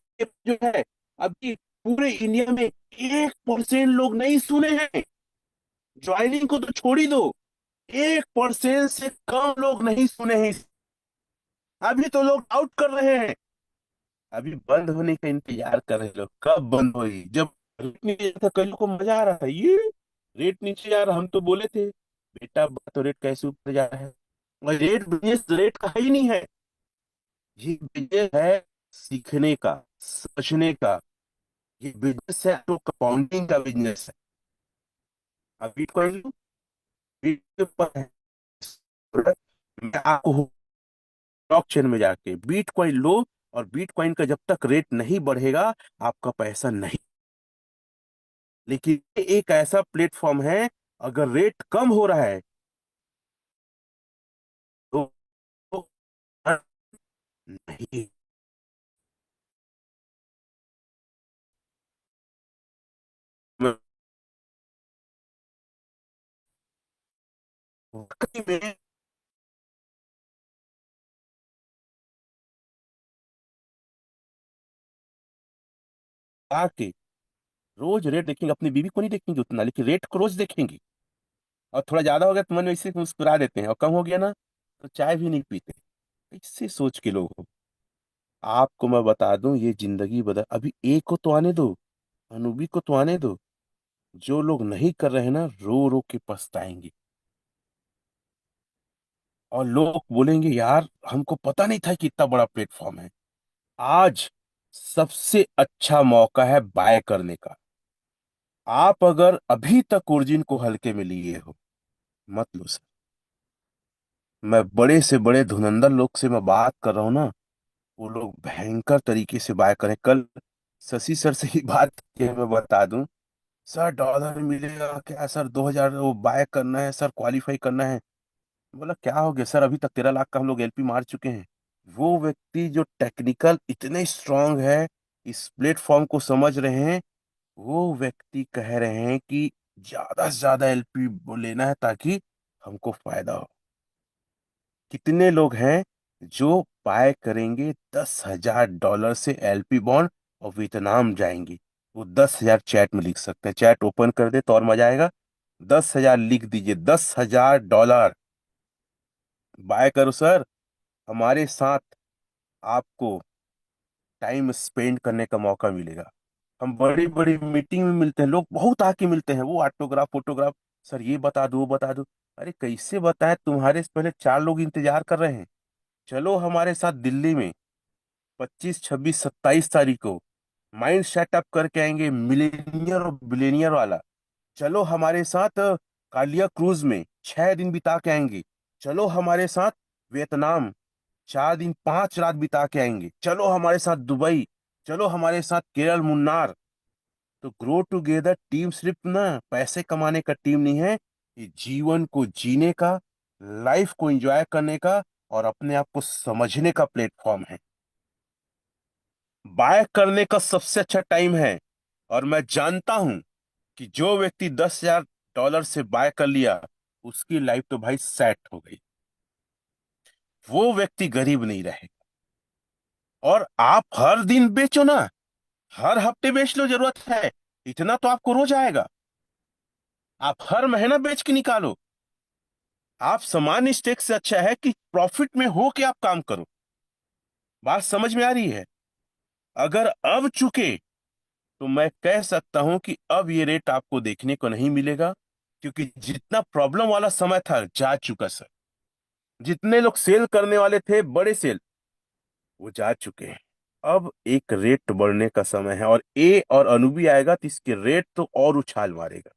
S1: जो है, अभी पूरे इंडिया में 1% लोग नहीं सुने हैं। ज्वाइनिंग को तो छोड़ ही दो, 1% से कम लोग नहीं सुने हैं। अभी तो लोग आउट कर रहे हैं। अभी बंद होने का इंतजार कर रहे लोग, कब बंद होगी। जब रेट नीचे जा रहा था, कई लोग को मजा आ रहा था, ये रेट नीचे जा रहा, हम तो बोले थे बेटा तो रेट कैसे ऊपर जा रहा है। और रेट बिजनेस रेट का है ही नहीं है। ये बिजनेस है सीखने का, समझने का। ये बिजनेस है तो कंपाउंडिंग का बिजनेस है। अब बिटकॉइन लो, बिटकॉइन पर है। मैं आपको ब्लॉकचेन में जाके बिटकॉइन लो, और बिटकॉइन का जब तक रेट नहीं बढ़ेगा, आपका पैसा नहीं। लेकिन ये एक ऐसा प्लेटफॉर्म है, अगर रेट कम हो रहा है तो नहीं। वाकई में आके रोज रेट देखेंगे, अपनी बीवी को नहीं देखेंगे उतना, लेकिन रेट को रोज देखेंगे। और थोड़ा ज्यादा हो गया तो मन में इसे मुस्कुरा देते हैं, और कम हो गया ना तो चाय भी नहीं पीते। इससे सोच के लोग हो। आपको मैं बता दूं, ये जिंदगी बदल, अभी एक को तो आने दो, अनूबी को तो आने दो। जो लोग नहीं कर रहे हैं ना, रो रो के पछताएंगे। और लोग बोलेंगे यार हमको पता नहीं था कि इतना बड़ा प्लेटफॉर्म है। आज सबसे अच्छा मौका है बाय करने का। आप अगर अभी तक ओरिजिन को हल्के में लिए हो, मत लो सर। मैं बड़े से बड़े धुरंधर लोग से मैं बात कर रहा हूं ना, वो लोग भयंकर तरीके से बाय करें। कल शशि सर से ही बात की, मैं बता दूं, सर डॉलर मिलेगा क्या सर, 2000 वो बाय करना है सर, क्वालिफाई करना है। बोला क्या हो गया सर, अभी तक 13 लाख का हम लोग एलपी मार चुके हैं। वो व्यक्ति जो टेक्निकल इतने स्ट्रांग है, इस प्लेटफॉर्म को समझ रहे हैं, वो व्यक्ति कह रहे हैं कि ज्यादा से ज्यादा एलपी लेना है ताकि हमको फायदा हो। कितने लोग हैं जो बाय करेंगे $10,000 से एलपी बॉन्ड और वियतनाम जाएंगे? वो 10,000 चैट में लिख सकते हैं, चैट ओपन कर दे तो और मजा आएगा। 10,000 लिख दीजिए, $10,000 बाय करो सर। हमारे साथ आपको टाइम स्पेंड करने का मौका मिलेगा। हम बड़ी बड़ी मीटिंग में मिलते हैं, लोग बहुत आके मिलते हैं, वो ऑटोग्राफ फोटोग्राफ, सर ये बता दो वो बता दो। अरे कैसे बताएं, तुम्हारे से पहले 4 लोग इंतजार कर रहे हैं। चलो हमारे साथ दिल्ली में 25, 26, 27 तारीख को माइंड सेटअप करके आएंगे, मिलेनियर और बिलेनियर वाला। चलो हमारे साथ कालिया क्रूज में 6 दिन बिता के आएंगे। चलो हमारे साथ वियतनाम 4 दिन 5 रात बिता के आएंगे। चलो हमारे साथ दुबई, चलो हमारे साथ केरल मुन्नार। तो ग्रो टुगेदर टीम सिर्फ ना पैसे कमाने का टीम नहीं है, ये जीवन को जीने का, लाइफ को एंजॉय करने का और अपने आप को समझने का प्लेटफॉर्म है। बाय करने का सबसे अच्छा टाइम है। और मैं जानता हूं कि जो व्यक्ति $10,000 से बाय कर लिया, उसकी लाइफ तो भाई सेट हो गई। वो व्यक्ति गरीब नहीं रहे। और आप हर दिन बेचो ना, हर हफ्ते बेच लो, जरूरत है इतना तो आपको रोज आएगा। आप हर महीना बेच के निकालो। आप सामान्य स्टेक से अच्छा है कि प्रॉफिट में हो के आप काम करो। बात समझ में आ रही है? अगर अब चुके तो मैं कह सकता हूं कि अब ये रेट आपको देखने को नहीं मिलेगा, क्योंकि जितना प्रॉब्लम वाला समय था जा चुका सर। जितने लोग सेल करने वाले थे बड़े सेल, वो जा चुके हैं। अब एक रेट बढ़ने का समय है, और ए और अनु भी आएगा तो इसके रेट तो और उछाल मारेगा।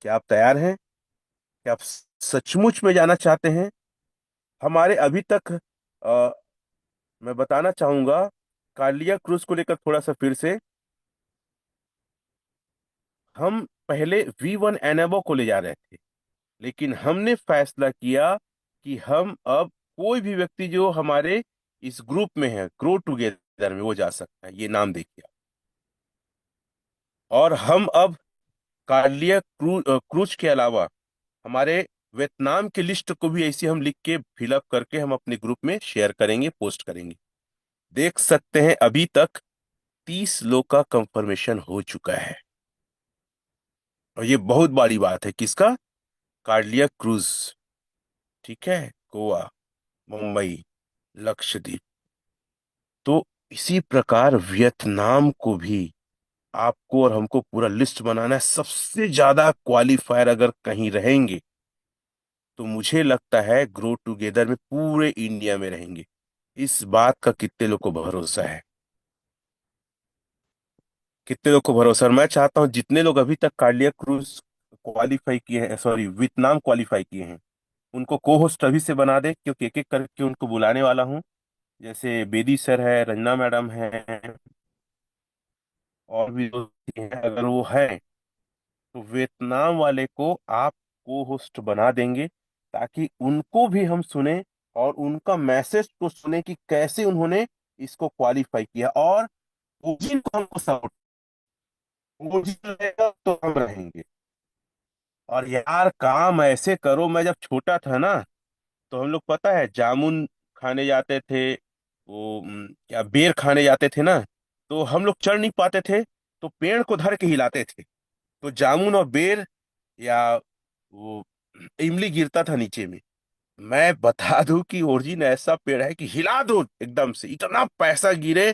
S1: क्या आप तैयार हैं? क्या आप सचमुच में जाना चाहते हैं? हमारे अभी तक मैं बताना चाहूंगा कार्लिया क्रूज को लेकर थोड़ा सा फिर से। हम पहले V1 एनेबो को ले जा रहे थे, लेकिन हमने फैसला किया कि हम अब कोई भी व्यक्ति जो हमारे इस ग्रुप में है, ग्रो टुगेदर में, वो जा सकता है। ये नाम देखिए। और हम अब कार्लिया क्रूज के अलावा हमारे वियतनाम की लिस्ट को भी ऐसी हम लिख के फिलअप करके हम अपने ग्रुप में शेयर करेंगे, पोस्ट करेंगे। देख सकते हैं अभी तक 30 लोग का कंफर्मेशन हो चुका है। और ये बहुत बड़ी बात है, किसका? कार्लिया क्रूज। ठीक है, गोवा, मुंबई, लक्षद्वीप। तो इसी प्रकार वियतनाम को भी आपको और हमको पूरा लिस्ट बनाना है। सबसे ज्यादा क्वालिफायर अगर कहीं रहेंगे तो मुझे लगता है ग्रो टुगेदर में पूरे इंडिया में रहेंगे। इस बात का कितने लोग को भरोसा है? कितने लोग को भरोसा है? मैं चाहता हूं जितने लोग अभी तक कार्डिया क्रूज क्वालिफाई किए हैं, सॉरी वियतनाम क्वालिफाई किए हैं, उनको को होस्ट अभी से बना दे, क्योंकि एक एक करके उनको बुलाने वाला हूँ। जैसे बेदी सर है, रंजना मैडम है, और भी दोस्त हैं। अगर वो है तो वियतनाम वाले को आप को होस्ट बना देंगे, ताकि उनको भी हम सुने और उनका मैसेज को सुने कि कैसे उन्होंने इसको क्वालिफाई किया। और जिनको हमको सपोर्ट, वो जिस रहेगा तो हम रहेंगे। और यार काम ऐसे करो, मैं जब छोटा था ना, तो हम लोग पता है जामुन खाने जाते थे, वो क्या बेर खाने जाते थे ना, तो हम लोग चढ़ नहीं पाते थे, तो पेड़ को धर के हिलाते थे, तो जामुन और बेर या वो इमली गिरता था नीचे में। मैं बता दूं कि ओरिजिन ऐसा पेड़ है कि हिला दो एकदम से, इतना पैसा गिरे,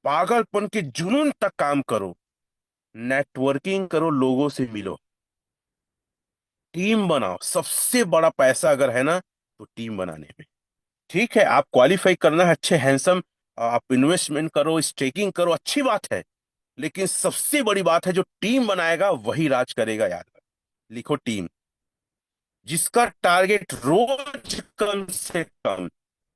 S1: पागलपन के जुनून तक काम करो, नेटवर्किंग करो, लोगों से मिलो, टीम बनाओ। सबसे बड़ा पैसा अगर है ना, तो टीम बनाने में। ठीक है, आप क्वालिफाई करना है, अच्छे हैंडसम आप इन्वेस्टमेंट करो, स्टेकिंग करो, अच्छी बात है। लेकिन सबसे बड़ी बात है, जो टीम बनाएगा वही राज करेगा, याद रखो। लिखो टीम, जिसका टारगेट रोज कम से कम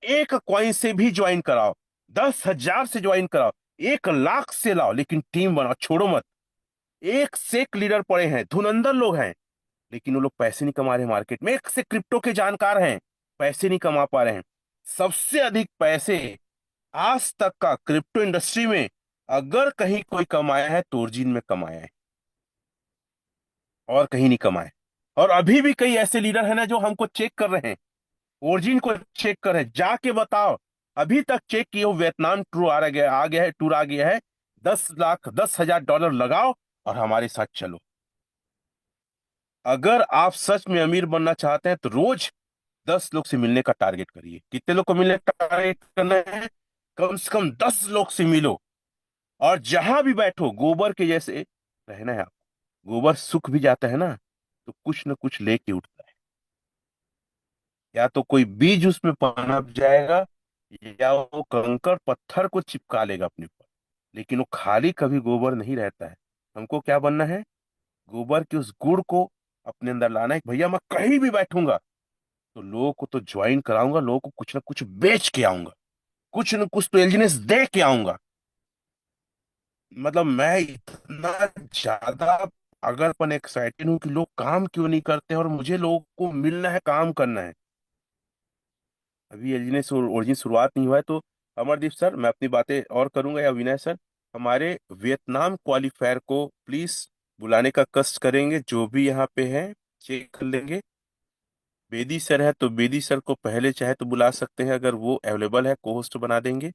S1: 1 कॉइन से भी ज्वाइन कराओ, 10,000 से ज्वाइन कराओ, 1 लाख से लाओ, लेकिन टीम बनाओ, छोड़ो मत। एक से एक लीडर पड़े हैं, धुरंधर लोग हैं, लेकिन वो लोग पैसे नहीं कमा रहे मार्केट में। एक से क्रिप्टो के जानकार हैं, पैसे नहीं कमा पा रहे हैं। सबसे अधिक पैसे आज तक का क्रिप्टो इंडस्ट्री में अगर कहीं कोई कमाया है तो ओरिजिन में कमाया है, और कहीं नहीं कमाए। और अभी भी कई ऐसे लीडर हैं ना जो हमको चेक कर रहे हैं, ओरिजिन को चेक कर रहे हैं, जाके बताओ। अभी तक चेक किए हो, वियतनाम टूर आ गया है, टूर आ गया है। 10 लाख, $10,000 लगाओ और हमारे साथ चलो। अगर आप सच में अमीर बनना चाहते हैं तो रोज 10 लोग से मिलने का टारगेट करिए। कितने लोग को मिलने का टारगेट करना है? कम से कम 10 लोग से मिलो। और जहां भी बैठो गोबर के जैसे रहना है आपको। गोबर सूख भी जाता है ना, तो कुछ न कुछ लेके उठता है। या तो कोई बीज उसमें पनप जाएगा, या वो कंकड़ पत्थर को चिपका लेगा अपने ऊपर। लेकिन वो खाली कभी गोबर नहीं रहता है। हमको क्या बनना है? गोबर के उस गुण को अपने अंदर लाना है। भैया मैं कहीं भी बैठूंगा तो लोगों को तो ज्वाइन कराऊंगा, लोगों को कुछ ना कुछ बेच के आऊंगा, कुछ न कुछ तो एलजीनेस दे के आऊंगा। मतलब मैं इतना ज्यादा अगरपन एक्साइटेड हूं कि लोग काम क्यों नहीं करते, और मुझे लोगों को मिलना है, काम करना है। अभी एलजीनेस ओरिजिन शुरुआत नहीं हुआ है। तो अमरदीप सर, मैं अपनी बातें और करूंगा, या विनय सर हमारे वियतनाम क्वालिफायर को प्लीज बुलाने का कष्ट करेंगे, जो भी यहाँ पे है चेक कर लेंगे। बेदी सर है तो बेदी सर को पहले चाहे तो बुला सकते हैं, अगर वो अवेलेबल है को होस्ट बना देंगे।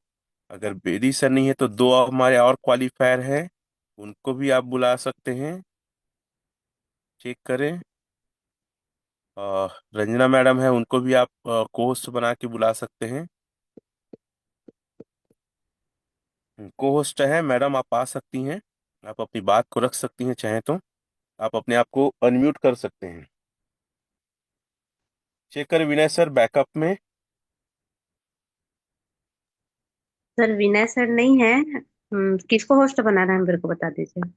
S1: अगर बेदी सर नहीं है तो दो हमारे और क्वालिफायर हैं, उनको भी आप बुला सकते हैं, चेक करें। रंजना मैडम है, उनको भी आप को होस्ट बना के बुला सकते हैं। को होस्ट है मैडम, आप आ सकती हैं, आप अपनी बात को रख सकती हैं, चाहे तो आप अपने आप को अनम्यूट कर सकते हैं। चेक करें विनय सर बैकअप में।
S5: सर विनय सर नहीं है। किसको होस्ट बनाना है मेरे को बता दीजिए।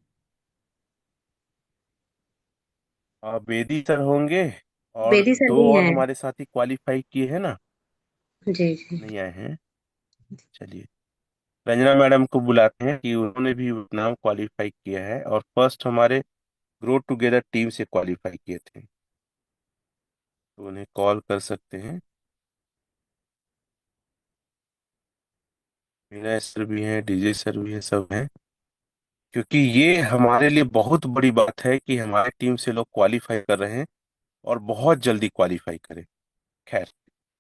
S1: बेदी सर होंगे, और
S5: बेदी सर
S1: दो
S5: नहीं
S1: और
S5: है।
S1: हमारे साथी क्वालिफाई किए हैं ना,
S5: जी जी।
S1: नहीं आए हैं। चलिए, रंजना मैडम को बुलाते हैं कि उन्होंने भी नाम क्वालिफाई किया है, और फर्स्ट हमारे ग्रो टुगेदर टीम से क्वालिफाई किए थे, तो उन्हें कॉल कर सकते हैं। विनय सर भी हैं, डीजे सर भी हैं, सब हैं। क्योंकि ये हमारे लिए बहुत बड़ी बात है कि हमारे टीम से लोग क्वालिफाई कर रहे हैं, और बहुत जल्दी क्वालिफाई करें। खैर,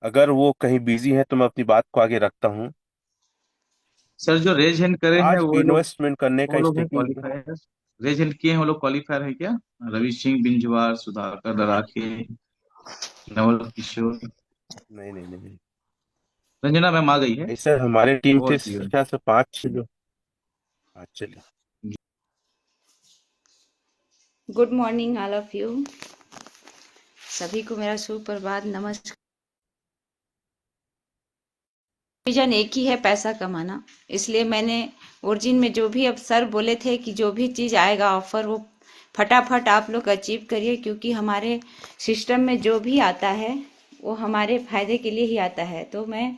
S1: अगर वो कहीं बिजी हैं तो मैं अपनी बात को आगे रखता हूँ।
S3: सर जो रेज हैंड करे हैं
S1: आज इन्वेस्टमेंट करने
S3: वो
S1: का
S3: लोग हैं
S1: स्टेकिंग।
S3: क्वालिफायर। रेज हैंड किए हैं वो लोग क्वालिफायर है क्या? रवि सिंह बिंजवार, सुधाकर दराके, नवल किशोर।
S1: नहीं नहीं नहीं
S3: रंजना मैम आ गई है।
S1: नहीं सर, हमारे टीम
S3: और
S1: थे
S3: क्लियर।
S1: अच्छा से 5-6 लोग। हाँ चलिए।
S6: Good morning all of you. सभी को मेरा सुप्रभात नमस्कार। विजन एक ही है, पैसा कमाना। इसलिए मैंने ओरिजिन में जो भी अब सर बोले थे कि जो भी चीज़ आएगा ऑफर, वो फटाफट आप लोग अचीव करिए, क्योंकि हमारे सिस्टम में जो भी आता है वो हमारे फायदे के लिए ही आता है। तो मैं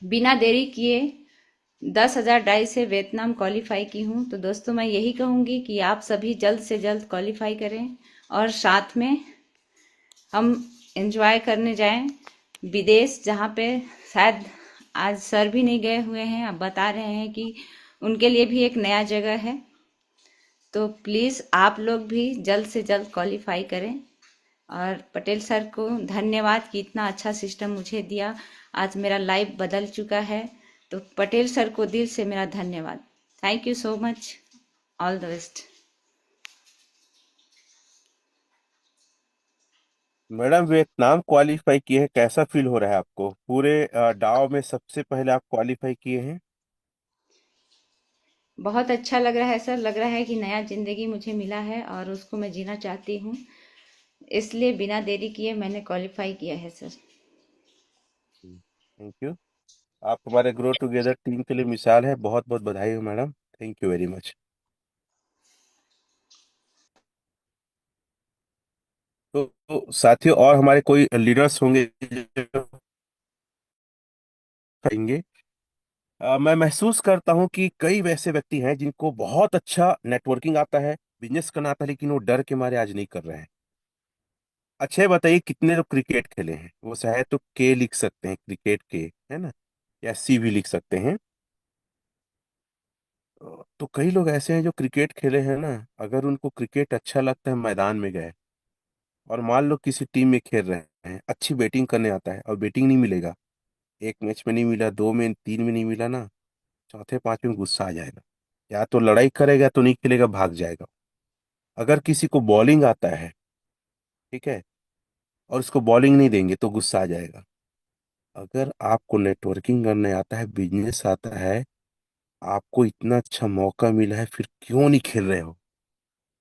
S6: बिना देरी किए 10,000 डाई से वियतनाम क्वालिफाई की हूँ। तो दोस्तों मैं यही कहूँगी कि आप सभी जल्द से जल्द क्वालिफाई करें, और साथ में हम एंजॉय करने जाएं विदेश, जहाँ पे शायद आज सर भी नहीं गए हुए हैं। अब बता रहे हैं कि उनके लिए भी एक नया जगह है। तो प्लीज़ आप लोग भी जल्द से जल्द क्वालिफाई करें। और पटेल सर को धन्यवाद कि इतना अच्छा सिस्टम मुझे दिया। आज मेरा लाइफ बदल चुका है। तो पटेल सर को दिल से मेरा धन्यवाद। Thank you so much. All the best.
S1: Madam Vietnam qualify किए हैं, कैसा फील हो रहा है आपको? पूरे डाव में सबसे पहले आप क्वालिफाई किए हैं।
S6: बहुत अच्छा लग रहा है सर। लग रहा है कि नया ज़िंदगी मुझे मिला है और उसको मैं जीना चाहती हूँ। इसलिए बिना देरी किए मैंने क्वालिफाई किया है सर।
S1: Thank you. आप हमारे ग्रो टुगेदर टीम के लिए मिसाल है। बहुत बहुत बधाई हो madam. Thank you very much. तो साथियों, और हमारे कोई लीडर्स होंगे जो कहेंगे? मैं महसूस करता हूं कि कई वैसे व्यक्ति हैं जिनको बहुत अच्छा नेटवर्किंग आता है, बिजनेस करना आता है, लेकिन वो डर के मारे आज नहीं कर रहे हैं। अच्छा, ये बताइए कितने लोग क्रिकेट खेले हैं? वो चाहे तो के लिख सकते हैं, क्रिकेट के, है ना, या सी भी लिख सकते हैं। तो कई लोग ऐसे हैं जो क्रिकेट खेले हैं ना। अगर उनको क्रिकेट अच्छा लगता है, मैदान में गए और मान लो किसी टीम में खेल रहे हैं, अच्छी बैटिंग करने आता है और बैटिंग नहीं मिलेगा, एक मैच में नहीं मिला, दो में, तीन में नहीं मिला ना, चौथे पांचवें में गुस्सा आ जाएगा। या तो लड़ाई करेगा, तो नहीं खेलेगा, भाग जाएगा। अगर किसी को बॉलिंग आता है, ठीक है, और उसको बॉलिंग नहीं देंगे तो गुस्सा आ जाएगा। अगर आपको नेटवर्किंग करने आता है, बिजनेस आता है, आपको इतना अच्छा मौका मिला है, फिर क्यों नहीं खेल रहे हो?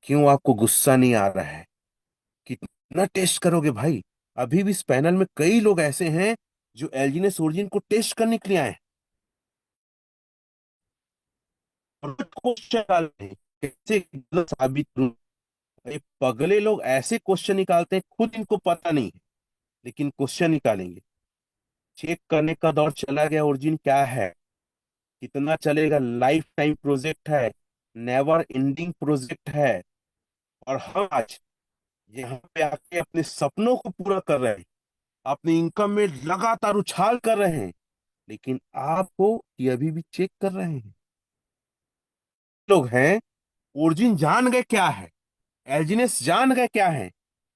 S1: क्यों आपको गुस्सा नहीं आ रहा है? कितना टेस्ट करोगे भाई? अभी भी इस पैनल में कई लोग ऐसे हैं जो एल्जीनस ओरिजिन को टेस्ट करने के लिए आए हैं और क्वेश्चन डाल रहे हैं, कैसे गलत साबित करूं। ये पगले लोग ऐसे क्वेश्चन निकालते हैं, खुद इनको पता नहीं है, लेकिन क्वेश्चन निकालेंगे। चेक करने का दौर चला गया। ओरिजिन क्या है, कितना चलेगा, लाइफ टाइम प्रोजेक्ट है, नेवर एंडिंग प्रोजेक्ट है। और हम आज यहाँ पे आके अपने सपनों को पूरा कर रहे हैं, अपनी इनकम में लगातार उछाल कर रहे हैं, लेकिन आपको ये अभी भी चेक कर रहे हैं। लोग हैं, ओरिजिन जान गए क्या है, एल्जीनेस जान गए क्या है,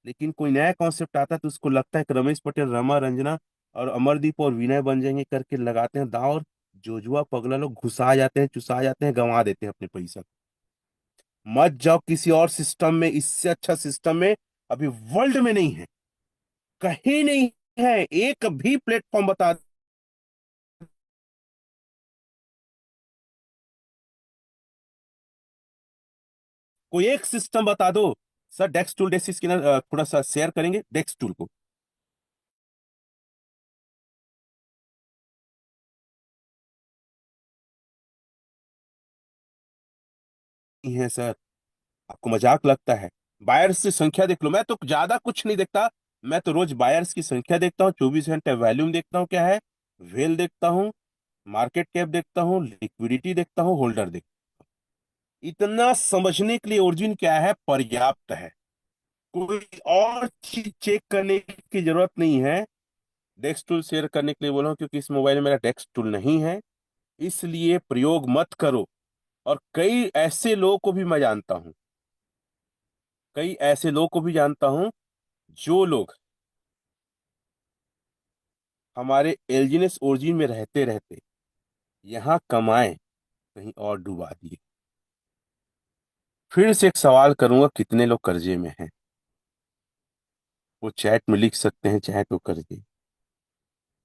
S1: लेकिन कोई नया कॉन्सेप्ट आता है तो उसको लगता है कि रमेश पटेल, रमा रंजना और अमरदीप और विनय बन जाएंगे करके लगाते हैं दांव, और जोजुआ पगला लोग घुसा जाते हैं, चुसा जाते हैं, गंवा देते हैं अपने पैसा। मत जाओ किसी और सिस्टम में, इससे अच्छा सिस्टम में अभी वर्ल्ड में नहीं है, कहीं नहीं है। एक भी प्लेटफॉर्म बता, कोई एक सिस्टम बता दो। सर डेक्स टूल, डेक्स स्कैनर थोड़ा सा शेयर करेंगे डेक्स टूल को? नहीं है सर, आपको मजाक लगता है? बायर्स की संख्या देख लो। मैं तो ज्यादा कुछ नहीं देखता, मैं तो रोज बायर्स की संख्या देखता हूँ, 24 घंटे वॉल्यूम देखता हूँ क्या है, वेल देखता हूँ, मार्केट कैप देखता हूँ, लिक्विडिटी देखता हूँ, होल्डर देखता हूँ। इतना समझने के लिए ओरिजिन क्या है पर्याप्त है। कोई और चीज चेक करने की जरूरत नहीं है। डेस्क टूल शेयर करने के लिए बोला हूं, क्योंकि इस मोबाइल में मेरा डेस्क टूल नहीं है, इसलिए प्रयोग मत करो। और कई ऐसे लोगों को भी मैं जानता हूं, कई ऐसे लोगों को भी जानता हूं, जो लोग हमारे एल्जीनेस ओरिजिन में रहते रहते यहाँ कमाए, कहीं और डुबा दिए। फिर से एक सवाल करूंगा, कितने लोग कर्जे में हैं? वो चैट में लिख सकते हैं, चाहे तो कर्जे।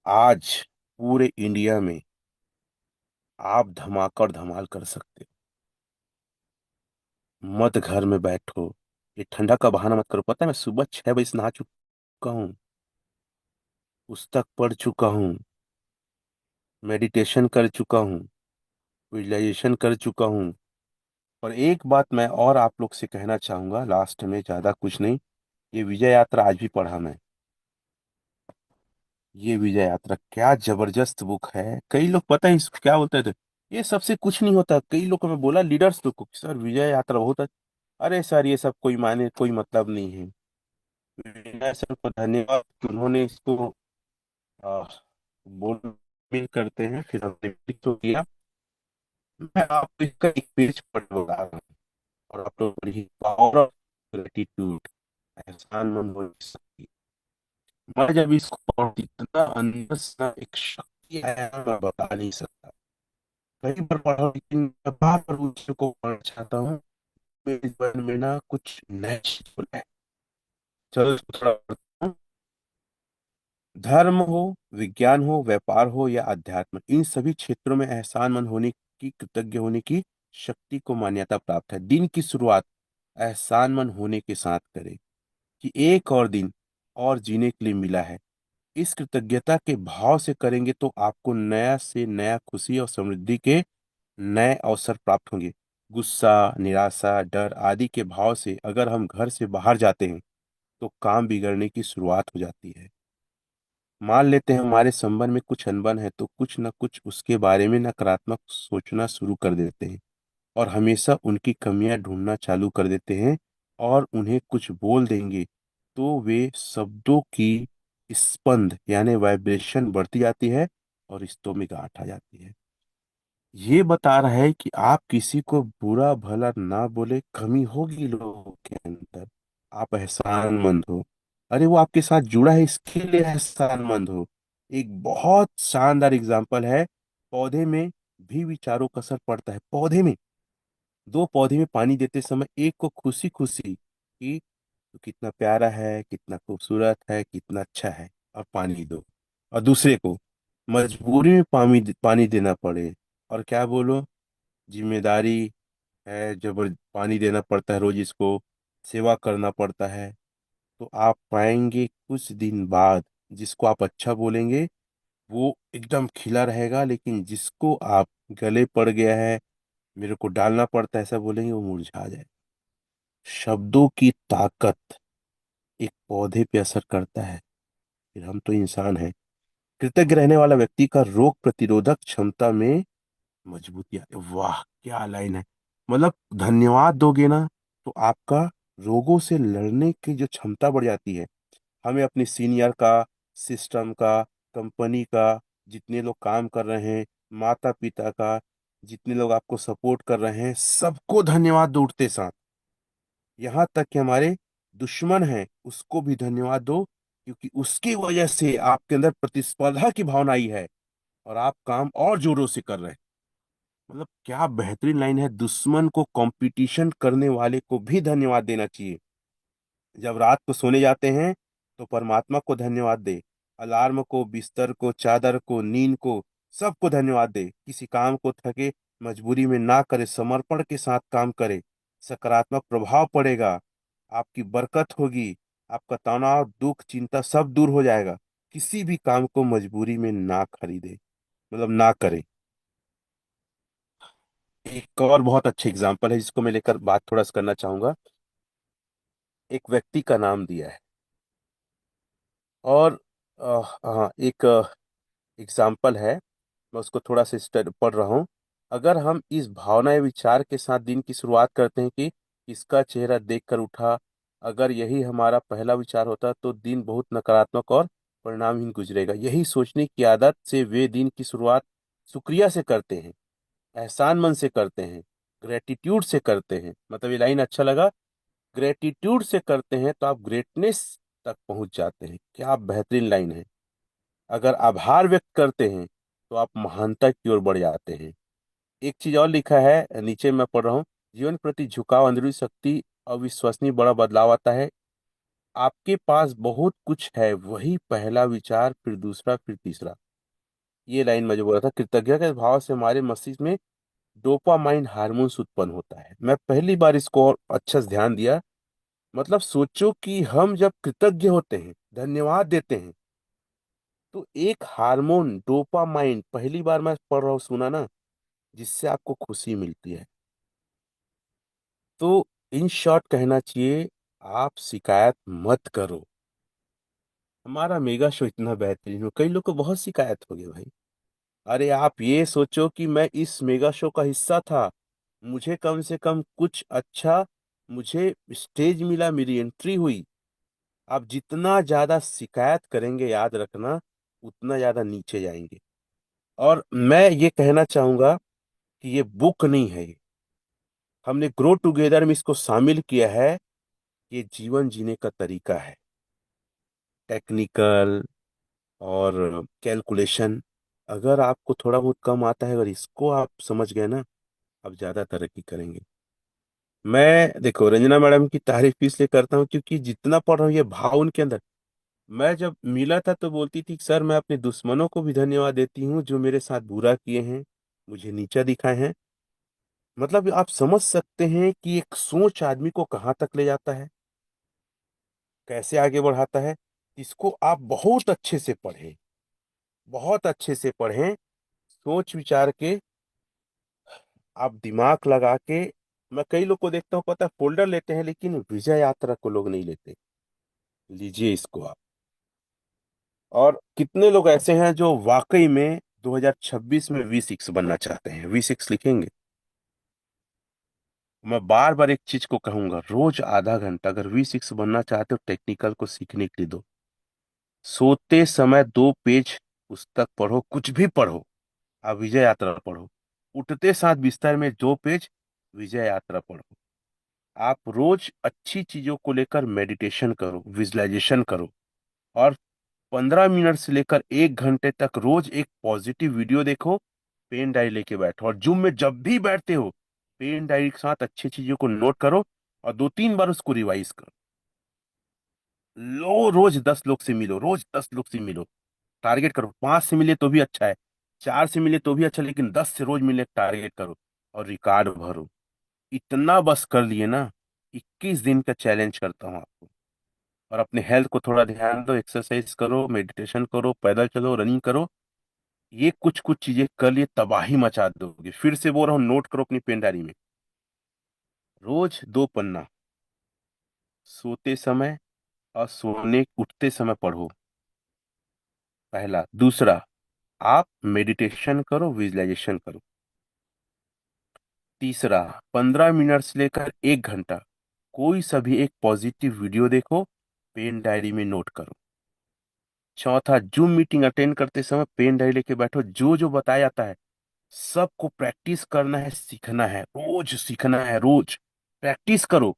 S1: आज पूरे इंडिया में आप धमाका और धमाल कर सकते हो। मत घर में बैठो, ये ठंडा का बहाना मत करो। पता है मैं सुबह 6 बजे से नहा चुका हूँ, पुस्तक पढ़ चुका हूँ, मेडिटेशन कर चुका हूँ, विजुअलाइजेशन कर चुका हूँ। और एक बात मैं और आप लोग से कहना चाहूंगा लास्ट में, ज्यादा कुछ नहीं। ये विजय यात्रा आज भी पढ़ा मैं। ये विजय यात्रा क्या जबरदस्त बुक है। कई लोग पता है इसको क्या बोलते थे, ये सबसे कुछ नहीं होता। कई लोग को मैं बोला, लीडर्स लोग को, सर विजय यात्रा बहुत अरे सर ये सब कोई माने कोई मतलब नहीं है। विनय सर को धन्यवाद कि उन्होंने इसको आ, बोल मिल करते हैं, फिर हमने भी तो किया। मैं आपको इसका एक पेज पढ़ बता रहा हूँ, और आप लोग पढ़िए, पावर ऑफ ग्रेटिट्यूड, एहसान मंद होने की शक्ति। मैं जब इसको पढ़ती, इतना अंदर से ना एक शक्ति आया, मैं बता नहीं सकता। कई बार पढ़ा, लेकिन मैं बार बार उसको पढ़ना चाहता हूँ। मेरे जीवन में ना कुछ नया चीज है। चलो इसको थोड़ा पढ़ता हूँ। धर्म हो, विज्ञान हो, व्यापार हो या अध्यात्म, इन सभी क्षेत्रों में एहसानमंद होने की, कृतज्ञ होने की शक्ति को मान्यता प्राप्त है। दिन की शुरुआत एहसानमंद होने के साथ करें। कि एक और दिन और जीने के लिए मिला है। इस कृतज्ञता के भाव से करेंगे तो आपको नया से नया खुशी और समृद्धि के नए अवसर प्राप्त होंगे। गुस्सा, निराशा, डर आदि के भाव से अगर हम घर से बाहर जाते हैं तो काम बिगड़ने की शुरुआत हो जाती है। मान लेते हैं हमारे संबंध में कुछ अनबन है तो कुछ न कुछ उसके बारे में नकारात्मक सोचना शुरू कर देते हैं और हमेशा उनकी कमियां ढूंढना चालू कर देते हैं। और उन्हें कुछ बोल देंगे तो वे शब्दों की स्पंद यानी वाइब्रेशन बढ़ती जाती है और रिश्तों में गांठ आ जाती है। ये बता रहा है कि आप किसी को बुरा भला ना बोले, कमी होगी लोगों के अंदर, आप एहसानमंद हो। अरे वो आपके साथ जुड़ा है इसके लिए एहसानमंद हो। एक बहुत शानदार एग्जांपल है, पौधे में भी विचारों का असर पड़ता है। पौधे में, दो पौधे में पानी देते समय एक को खुशी खुशी कि तो कितना प्यारा है, कितना खूबसूरत है, कितना अच्छा है, और पानी दो। और दूसरे को मजबूरी में पानी पानी देना पड़े और क्या बोलो, जिम्मेदारी है, जबर पानी देना पड़ता है, रोज इसको सेवा करना पड़ता है। तो आप पाएंगे कुछ दिन बाद जिसको आप अच्छा बोलेंगे वो एकदम खिला रहेगा, लेकिन जिसको आप गले पड़ गया है, मेरे को डालना पड़ता है ऐसा बोलेंगे, वो मुरझा जाए। शब्दों की ताकत एक पौधे पे असर करता है, फिर हम तो इंसान हैं। कृतज्ञ रहने वाला व्यक्ति का रोग प्रतिरोधक क्षमता में मजबूती आती है। वाह क्या लाइन है। मतलब धन्यवाद दोगे ना तो आपका रोगों से लड़ने की जो क्षमता बढ़ जाती है। हमें अपने सीनियर का, सिस्टम का, कंपनी का, जितने लोग काम कर रहे हैं, माता पिता का, जितने लोग आपको सपोर्ट कर रहे हैं, सबको धन्यवाद दो उठते साथ। यहाँ तक कि हमारे दुश्मन हैं उसको भी धन्यवाद दो, क्योंकि उसकी वजह से आपके अंदर प्रतिस्पर्धा की भावना आई है और आप काम और जोरों से कर रहे हैं। मतलब क्या बेहतरीन लाइन है। दुश्मन को, कंपटीशन करने वाले को भी धन्यवाद देना चाहिए। जब रात को सोने जाते हैं तो परमात्मा को धन्यवाद दे, अलार्म को, बिस्तर को, चादर को, नींद को, सबको धन्यवाद दे। किसी काम को थके मजबूरी में ना करे, समर्पण के साथ काम करे, सकारात्मक प्रभाव पड़ेगा, आपकी बरकत होगी, आपका तनाव, दुख, चिंता सब दूर हो जाएगा। किसी भी काम को मजबूरी में ना खरीदे, मतलब ना करे। एक और बहुत अच्छा एग्जाम्पल है जिसको मैं लेकर बात थोड़ा सा करना चाहूंगा। एक व्यक्ति का नाम दिया है और हाँ, एक एग्जाम्पल है, मैं उसको थोड़ा सा पढ़ रहा हूँ। अगर हम इस भावना या विचार के साथ दिन की शुरुआत करते हैं कि इसका चेहरा देखकर उठा, अगर यही हमारा पहला विचार होता तो दिन बहुत नकारात्मक और परिणामहीन गुजरेगा। यही सोचने की आदत से वे दिन की शुरुआत शुक्रिया से करते हैं, एहसान मन से करते हैं, ग्रेटिट्यूड से करते हैं। मतलब ये लाइन अच्छा लगा, ग्रेटिट्यूड से करते हैं तो आप ग्रेटनेस तक पहुंच जाते हैं। क्या बेहतरीन लाइन है। अगर आभार व्यक्त करते हैं तो आप महानता की ओर बढ़ जाते हैं। एक चीज और लिखा है नीचे, मैं पढ़ रहा हूँ। जीवन प्रति झुकाव, अंदरूनी शक्ति, अविश्वसनीय बड़ा बदलाव आता है। आपके पास बहुत कुछ है, वही पहला विचार, फिर दूसरा, फिर तीसरा। ये लाइन मुझे बोला था, कृतज्ञता के भाव से हमारे मस्तिष्क में डोपामाइन हार्मोन्स उत्पन्न होता है। मैं पहली बार इसको और अच्छे से ध्यान दिया। मतलब सोचो कि हम जब कृतज्ञ होते हैं, धन्यवाद देते हैं, तो एक हार्मोन डोपामाइन, पहली बार मैं पढ़ रहा हूँ, सुना ना, जिससे आपको खुशी मिलती है। तो इन शॉर्ट कहना चाहिए, आप शिकायत मत करो। हमारा मेगा शो इतना बेहतरीन हो, कई लोग को बहुत शिकायत हो गई भाई। अरे आप ये सोचो कि मैं इस मेगा शो का हिस्सा था, मुझे कम से कम कुछ अच्छा, मुझे स्टेज मिला, मेरी एंट्री हुई। आप जितना ज्यादा शिकायत करेंगे, याद रखना, उतना ज्यादा नीचे जाएंगे। और मैं ये कहना चाहूंगा कि ये बुक नहीं है, ये हमने ग्रो टुगेदर में इसको शामिल किया है। ये जीवन जीने का तरीका है, टेक्निकल और कैलकुलेशन। अगर आपको थोड़ा बहुत कम आता है, अगर इसको आप समझ गए ना, आप ज्यादा तरक्की करेंगे। मैं देखो रंजना मैडम की तारीफ इसलिए करता हूँ क्योंकि जितना पढ़ रहा हूँ ये भाव उनके अंदर। मैं जब मिला था तो बोलती थी, सर मैं अपने दुश्मनों को भी धन्यवाद देती हूँ जो मेरे साथ बुरा किए हैं, मुझे नीचा दिखाए हैं। मतलब आप समझ सकते हैं कि एक सोच आदमी को कहाँ तक ले जाता है। कैसे आगे बढ़ाता है, इसको आप बहुत अच्छे से पढ़ें, बहुत अच्छे से पढ़ें, सोच विचार के, आप दिमाग लगा के। मैं कई लोग को देखता हूँ, पता है, फोल्डर लेते हैं लेकिन विजय यात्रा को लोग नहीं लेते। लीजिए इसको आप। और कितने लोग ऐसे हैं जो वाकई में 2026 में V6 बनना चाहते हैं, V6 लिखेंगे। मैं बार बार एक चीज को कहूंगा, रोज आधा घंटा अगर V6 बनना चाहते हो टेक्निकल को सीखने के लिए दो। सोते समय 2 पेज पुस्तक पढ़ो, कुछ भी पढ़ो, आप विजय यात्रा पढ़ो। उठते साथ बिस्तर में 2 पेज विजय यात्रा पढ़ो। आप रोज अच्छी चीजों को लेकर मेडिटेशन करो, विजुअलाइजेशन करो। और 15 मिनट से लेकर 1 घंटे तक रोज एक पॉजिटिव वीडियो देखो। पेन डायरी लेके बैठो और जिम में जब भी बैठते हो पेन डायरी के साथ अच्छी चीजों को नोट करो और 2-3 बार उसको रिवाइज करो। रोज 10 लोग से मिलो, रोज 10 लोग से मिलो। टारगेट करो, 5 से मिले तो भी अच्छा है, 4 से मिले तो भी अच्छा, लेकिन 10 से रोज मिले टारगेट करो और रिकॉर्ड भरो। इतना बस कर लिए ना, 21 दिन का चैलेंज करता हूँ आपको। और अपने हेल्थ को थोड़ा ध्यान दो, एक्सरसाइज करो, मेडिटेशन करो, पैदल चलो, रनिंग करो। ये कुछ कुछ चीजें कर लिए तबाही मचा दोगे। फिर से बोल रहा हूँ, नोट करो अपनी पेन डायरी में, रोज 2 पन्ना, सोते समय और सोने उठते समय पढ़ो, पहला। दूसरा, आप मेडिटेशन करो, विजुअलाइजेशन करो। तीसरा, 15 मिनट से लेकर 1 घंटा कोई सा भी एक पॉजिटिव वीडियो देखो, पेन डायरी में नोट करो। चौथा, जूम मीटिंग अटेंड करते समय पेन डायरी लेके बैठो, जो जो बताया जाता है सबको प्रैक्टिस करना है, सीखना है, रोज सीखना है, रोज प्रैक्टिस करो।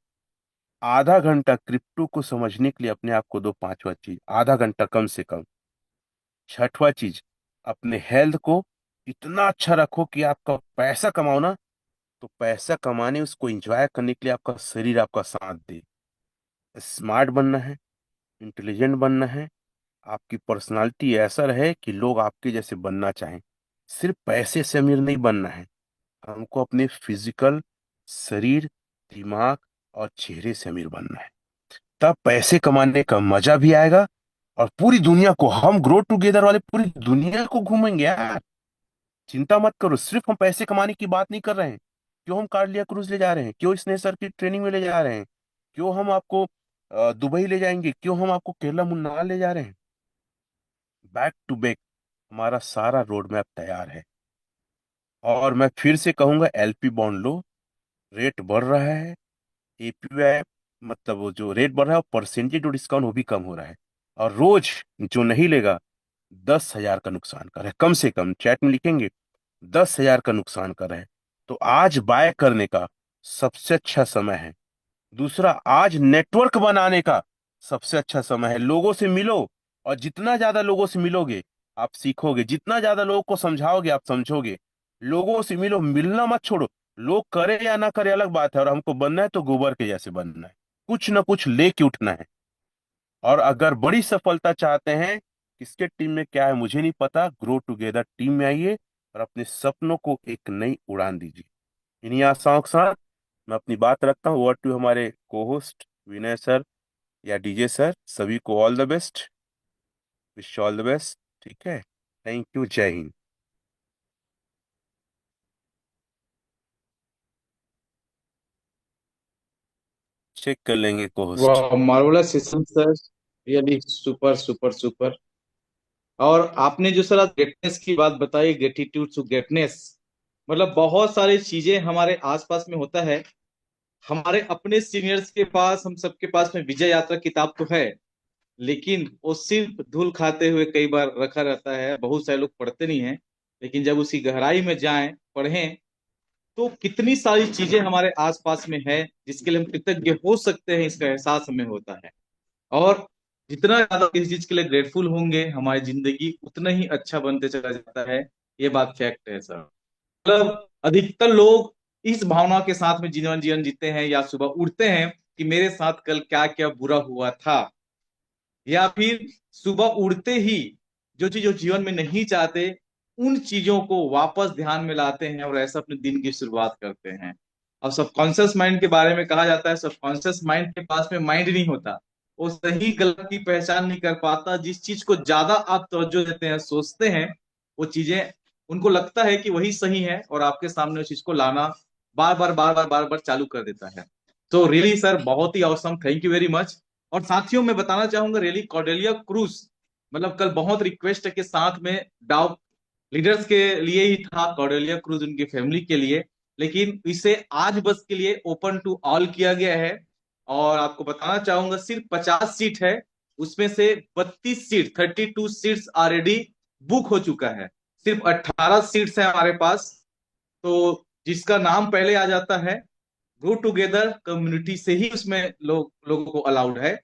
S1: आधा घंटा क्रिप्टो को समझने के लिए अपने आप को दो, पांचवा चीज, आधा घंटा कम से कम। छठवा चीज, अपने हेल्थ को इतना अच्छा रखो कि आपका पैसा कमाओ ना, तो पैसा कमाने उसको एंजॉय करने के लिए आपका शरीर आपका साथ दे। स्मार्ट बनना है, इंटेलिजेंट बनना है, आपकी पर्सनालिटी ऐसा रहे कि लोग आपके जैसे बनना चाहें। सिर्फ पैसे से अमीर नहीं बनना है, हमको अपने फिजिकल, शरीर, दिमाग और चेहरे से अमीर बनना है। तब पैसे कमाने का मजा भी आएगा और पूरी दुनिया को, हम ग्रो टुगेदर वाले पूरी दुनिया को घूमेंगे यार। चिंता मत करो, सिर्फ हम पैसे कमाने की बात नहीं कर रहे हैं। क्यों हम कार्डिया क्रूज ले जा रहे हैं, क्यों स्नेह सर की ट्रेनिंग में ले जा रहे हैं, क्यों हम आपको दुबई ले जाएंगे, क्यों हम आपको केरला मुन्नार ले जा रहे हैं। बैक टू बैक हमारा सारा रोड मैप तैयार है। और मैं फिर से कहूंगा, एलपी बॉन्ड लो, रेट बढ़ रहा है। एपीवाई मतलब वो जो रेट बढ़ रहा है, परसेंटेज जो डिस्काउंट वो भी कम हो रहा है। और रोज जो नहीं लेगा 10,000 का नुकसान कर रहा है, कम से कम चैट में लिखेंगे 10,000 का नुकसान कर रहा है। तो आज बाय करने का सबसे अच्छा समय है। दूसरा, आज नेटवर्क बनाने का सबसे अच्छा समय है। लोगों से मिलो, और जितना ज्यादा लोगों से मिलोगे आप सीखोगे, जितना ज्यादा लोगों को समझाओगे आप समझोगे। लोगों से मिलो, मिलना मत छोड़ो। लोग करे या ना करे अलग बात है, और हमको बनना है तो गोबर के जैसे बनना है, कुछ ना कुछ लेके उठना है। और अगर बड़ी सफलता चाहते हैं, किसके टीम में क्या है मुझे नहीं पता, ग्रो टुगेदर टीम में आइए और अपने सपनों को एक नई उड़ान दीजिए। इन्हीं आशाओं के साथ मैं अपनी बात रखता हूँ। ओवर टू हमारे को होस्ट विनय सर या डीजे सर, सभी को all the best, wish all the best. ठीक है, थैंक यू, जय हिंद। चेक कर लेंगे को होस्ट।
S3: वाह, marvellous session sir, really super super super. और आपने जो सर ग्रेटनेस की बात बताई, ग्रेटिट्यूड टू ग्रेटनेस, मतलब बहुत सारी चीजें हमारे आसपास में होता है। हमारे अपने सीनियर्स के पास, हम सबके पास में विजय यात्रा किताब तो है, लेकिन वो सिर्फ धूल खाते हुए कई बार रखा रहता है, बहुत सारे लोग पढ़ते नहीं हैं। लेकिन जब उसकी गहराई में जाएं, पढ़ें, तो कितनी सारी चीजें हमारे आसपास में है जिसके लिए हम कृतज्ञ हो सकते हैं, इसका एहसास हमें होता है। और जितना ज्यादा किसी चीज के लिए ग्रेटफुल होंगे, हमारी जिंदगी उतना ही अच्छा बनते चला जाता है। ये बात फैक्ट है सर। मतलब अधिकतर लोग इस भावना के साथ में जीवन जीवन जीते हैं, या सुबह उठते हैं कि मेरे साथ कल क्या क्या बुरा हुआ था, या फिर सुबह उठते ही जो चीज वो जीवन में नहीं चाहते, उन चीजों को वापस ध्यान में लाते हैं और ऐसा अपने दिन की शुरुआत करते हैं। और सबकॉन्शियस माइंड के बारे में कहा जाता है, सबकॉन्शियस माइंड के पास में माइंड नहीं होता, वो सही गलत की पहचान नहीं कर पाता। जिस चीज को ज्यादा आप तवज्जो देते हैं, सोचते हैं, वो चीजें उनको लगता है कि वही सही है, और आपके सामने उस चीज को लाना बार बार चालू कर देता है। तो रियली सर बहुत ही awesome, thank you very much. और साथियों मैं बताना चाहूंगा रियली कॉर्डेलिया क्रूज, मतलब कल बहुत रिक्वेस्ट के साथ में डाउ लीडर्स के लिए ही था कॉर्डेलिया क्रूज, उनकी फैमिली के लिए, लेकिन इसे आज बस के लिए ओपन टू ऑल किया गया है। और आपको बताना चाहूंगा सिर्फ 50 सीट है, उसमें से 32 सीट 32 सीट्स ऑलरेडी बुक हो चुका है। सिर्फ 18 सीट्स है हमारे पास। तो जिसका नाम पहले आ जाता है, ग्रो टुगेदर कम्युनिटी से ही उसमें लोगों को अलाउड है,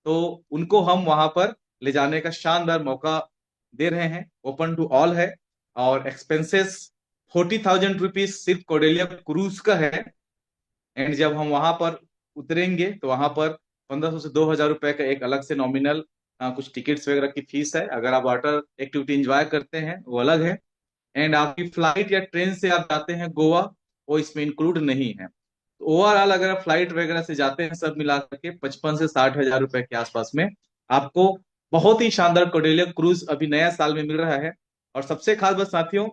S3: तो उनको हम वहां पर ले जाने का शानदार मौका दे रहे हैं। ओपन टू ऑल है, और एक्सपेंसेस 40,000 रुपीज सिर्फ कोडेलिया क्रूज का है। एंड जब हम वहां पर उतरेंगे तो वहां पर 1500 से 2,000 रुपए का एक अलग से नॉमिनल कुछ टिकट्स वगैरह की फीस है। अगर आप वाटर एक्टिविटी एंजॉय करते हैं वो अलग है। एंड आपकी फ्लाइट या ट्रेन से आप जाते हैं गोवा, वो इसमें इंक्लूड नहीं है। तो ओवरऑल अगर आप फ्लाइट वगैरह से जाते हैं सब मिला करके 55 से 60 हजार रुपए के आसपास में आपको बहुत ही शानदार कोडेलिया क्रूज अभी नया साल में मिल रहा है। और सबसे खास बात साथियों,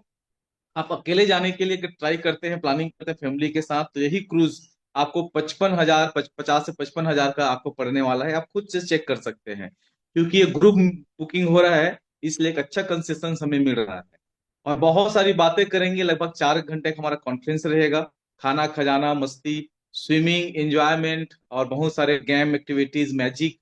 S3: आप अकेले जाने के लिए ट्राई करते हैं, प्लानिंग करते हैं फैमिली के साथ, तो यही क्रूज आपको 55 हजार 50 से 55 हजार का आपको पड़ने वाला है। आप खुद से चेक कर सकते हैं, क्योंकि ये ग्रुप बुकिंग हो रहा है, इसलिए एक अच्छा कंसेशन हमें मिल रहा है। और बहुत सारी बातें करेंगे, लगभग 4 घंटे का हमारा कॉन्फ्रेंस रहेगा। खाना खजाना मस्ती, स्विमिंग, एंजॉयमेंट, और बहुत सारे गेम एक्टिविटीज, मैजिक,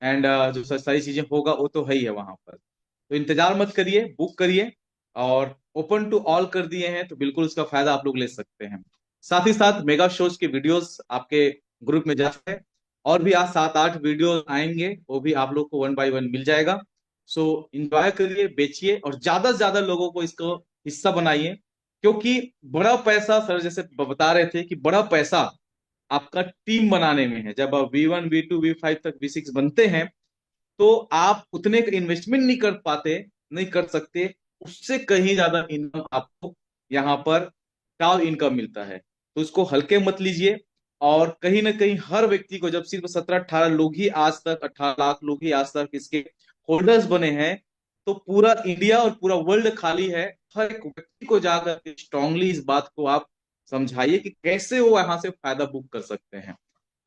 S3: एंड जो सारी चीजें होगा वो तो है ही है वहां पर। तो इंतजार मत करिए, बुक करिए। और ओपन टू ऑल कर दिए हैं, तो बिल्कुल उसका फायदा आप लोग ले सकते हैं। साथ ही साथ मेगा शोज के वीडियोस आपके ग्रुप में जाते हैं, और भी आज 7-8 वीडियो आएंगे, वो भी आप लोग को 1 बाय 1 मिल जाएगा। सो इंजॉय करिए, बेचिए, और ज्यादा से ज्यादा लोगों को इसको हिस्सा बनाइए। क्योंकि बड़ा पैसा, सर जैसे बता रहे थे कि बड़ा पैसा आपका टीम बनाने में है। जब आप V1 V2 V5 तक V6 बनते हैं, तो आप उतने का इन्वेस्टमेंट नहीं कर पाते, नहीं कर सकते। उससे कहीं ज्यादा इनकम आपको यहाँ पर टाव इनकम मिलता है। तो उसको हल्के मत लीजिए। और कहीं ना कहीं हर व्यक्ति को, जब सिर्फ 17-18 लोग ही आज तक, 18 लाख लोग ही आज तक इसके होल्डर्स बने हैं, तो पूरा इंडिया और पूरा वर्ल्ड खाली है। हर एक व्यक्ति को जाकर स्ट्रांगली इस बात को आप समझाइए कि कैसे वो यहाँ से फायदा बुक कर सकते हैं।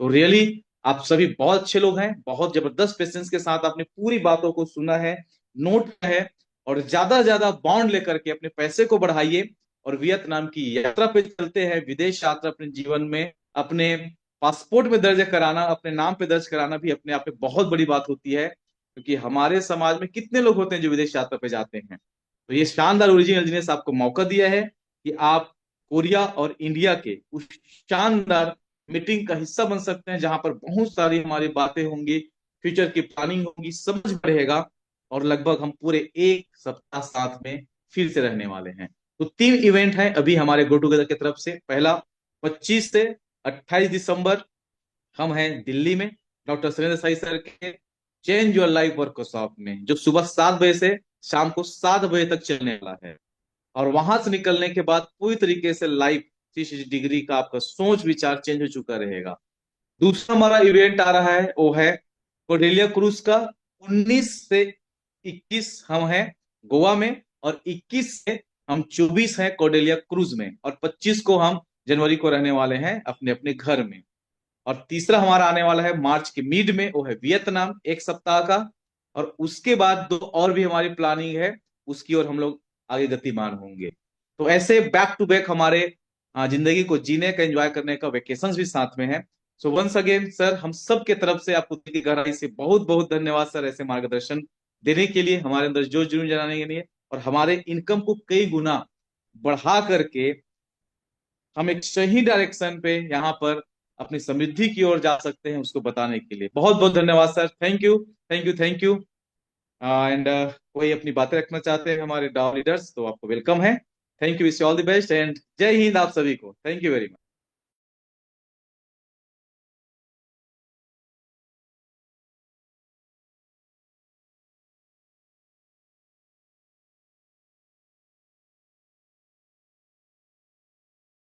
S3: तो रियली आप सभी बहुत अच्छे लोग हैं, बहुत जबरदस्त पेशेंस के साथ आपने पूरी बातों को सुना है, नोट किया है, और ज्यादा से ज्यादा बॉन्ड लेकर के अपने पैसे को बढ़ाइए, और वियतनाम की यात्रा पे चलते हैं। विदेश यात्रा अपने जीवन में अपने पासपोर्ट में दर्ज कराना, अपने नाम पे दर्ज कराना भी अपने आप में बहुत बड़ी बात होती है। क्योंकि हमारे समाज में कितने लोग होते हैं जो विदेश यात्रा पे जाते हैं। तो ये शानदार ओरिजिनल ने आपको मौका दिया है कि आप कोरिया और इंडिया के उस शानदार मीटिंग का हिस्सा बन सकते हैं, जहां पर बहुत सारी हमारी बातें होंगी, फ्यूचर की प्लानिंग होगी, समझ बढ़ेगा, और लगभग हम पूरे 1 सप्ताह साथ में फिर से रहने वाले हैं। तो 3 इवेंट हैं अभी हमारे गो टुगेदर की तरफ से। पहला 25 से 28 दिसंबर हम हैं दिल्ली में, डॉक्टर सुरेंद्र साई सर के चेंज योर लाइफ वर्कशॉप में, जो सुबह 7 बजे से शाम को 7 बजे तक चलने वाला है। और वहां से निकलने के बाद पूरी तरीके से लाइफ 360 डिग्री का आपका सोच विचार चेंज हो चुका रहेगा। दूसरा हमारा इवेंट आ रहा है, वो है कोडेलिया क्रूज का। 19 से 21 हम हैं गोवा में, और 21 से हम 24 हैं कोडेलिया क्रूज में, और 25 को हम जनवरी को रहने वाले हैं अपने अपने घर में। और तीसरा हमारा आने वाला है मार्च के मिड में, वो है वियतनाम, 1 सप्ताह का। और उसके बाद 2 और भी हमारी प्लानिंग है, उसकी ओर हम लोग आगे गतिमान होंगे। तो ऐसे बैक टू बैक हमारे जिंदगी को जीने का, एंजॉय करने का वेकेशन भी साथ में है। सो वंस अगेन सर, हम सब के तरफ से आपको दिल की गहराई से बहुत बहुत धन्यवाद सर, ऐसे मार्गदर्शन देने के लिए, हमारे अंदर जोश जुनून जगाने के लिए, और हमारे इनकम को कई गुना बढ़ा करके हम एक सही डायरेक्शन पे यहाँ पर अपनी समृद्धि की ओर जा सकते हैं, उसको बताने के लिए बहुत बहुत धन्यवाद sir. Thank you, thank you, thank you. And कोई अपनी बातें रखना चाहते हैं हमारे डाउ लीडर्स, तो आपको वेलकम है। Thank you, wish all the best, and जय हिंद आप सभी को। Thank you very much.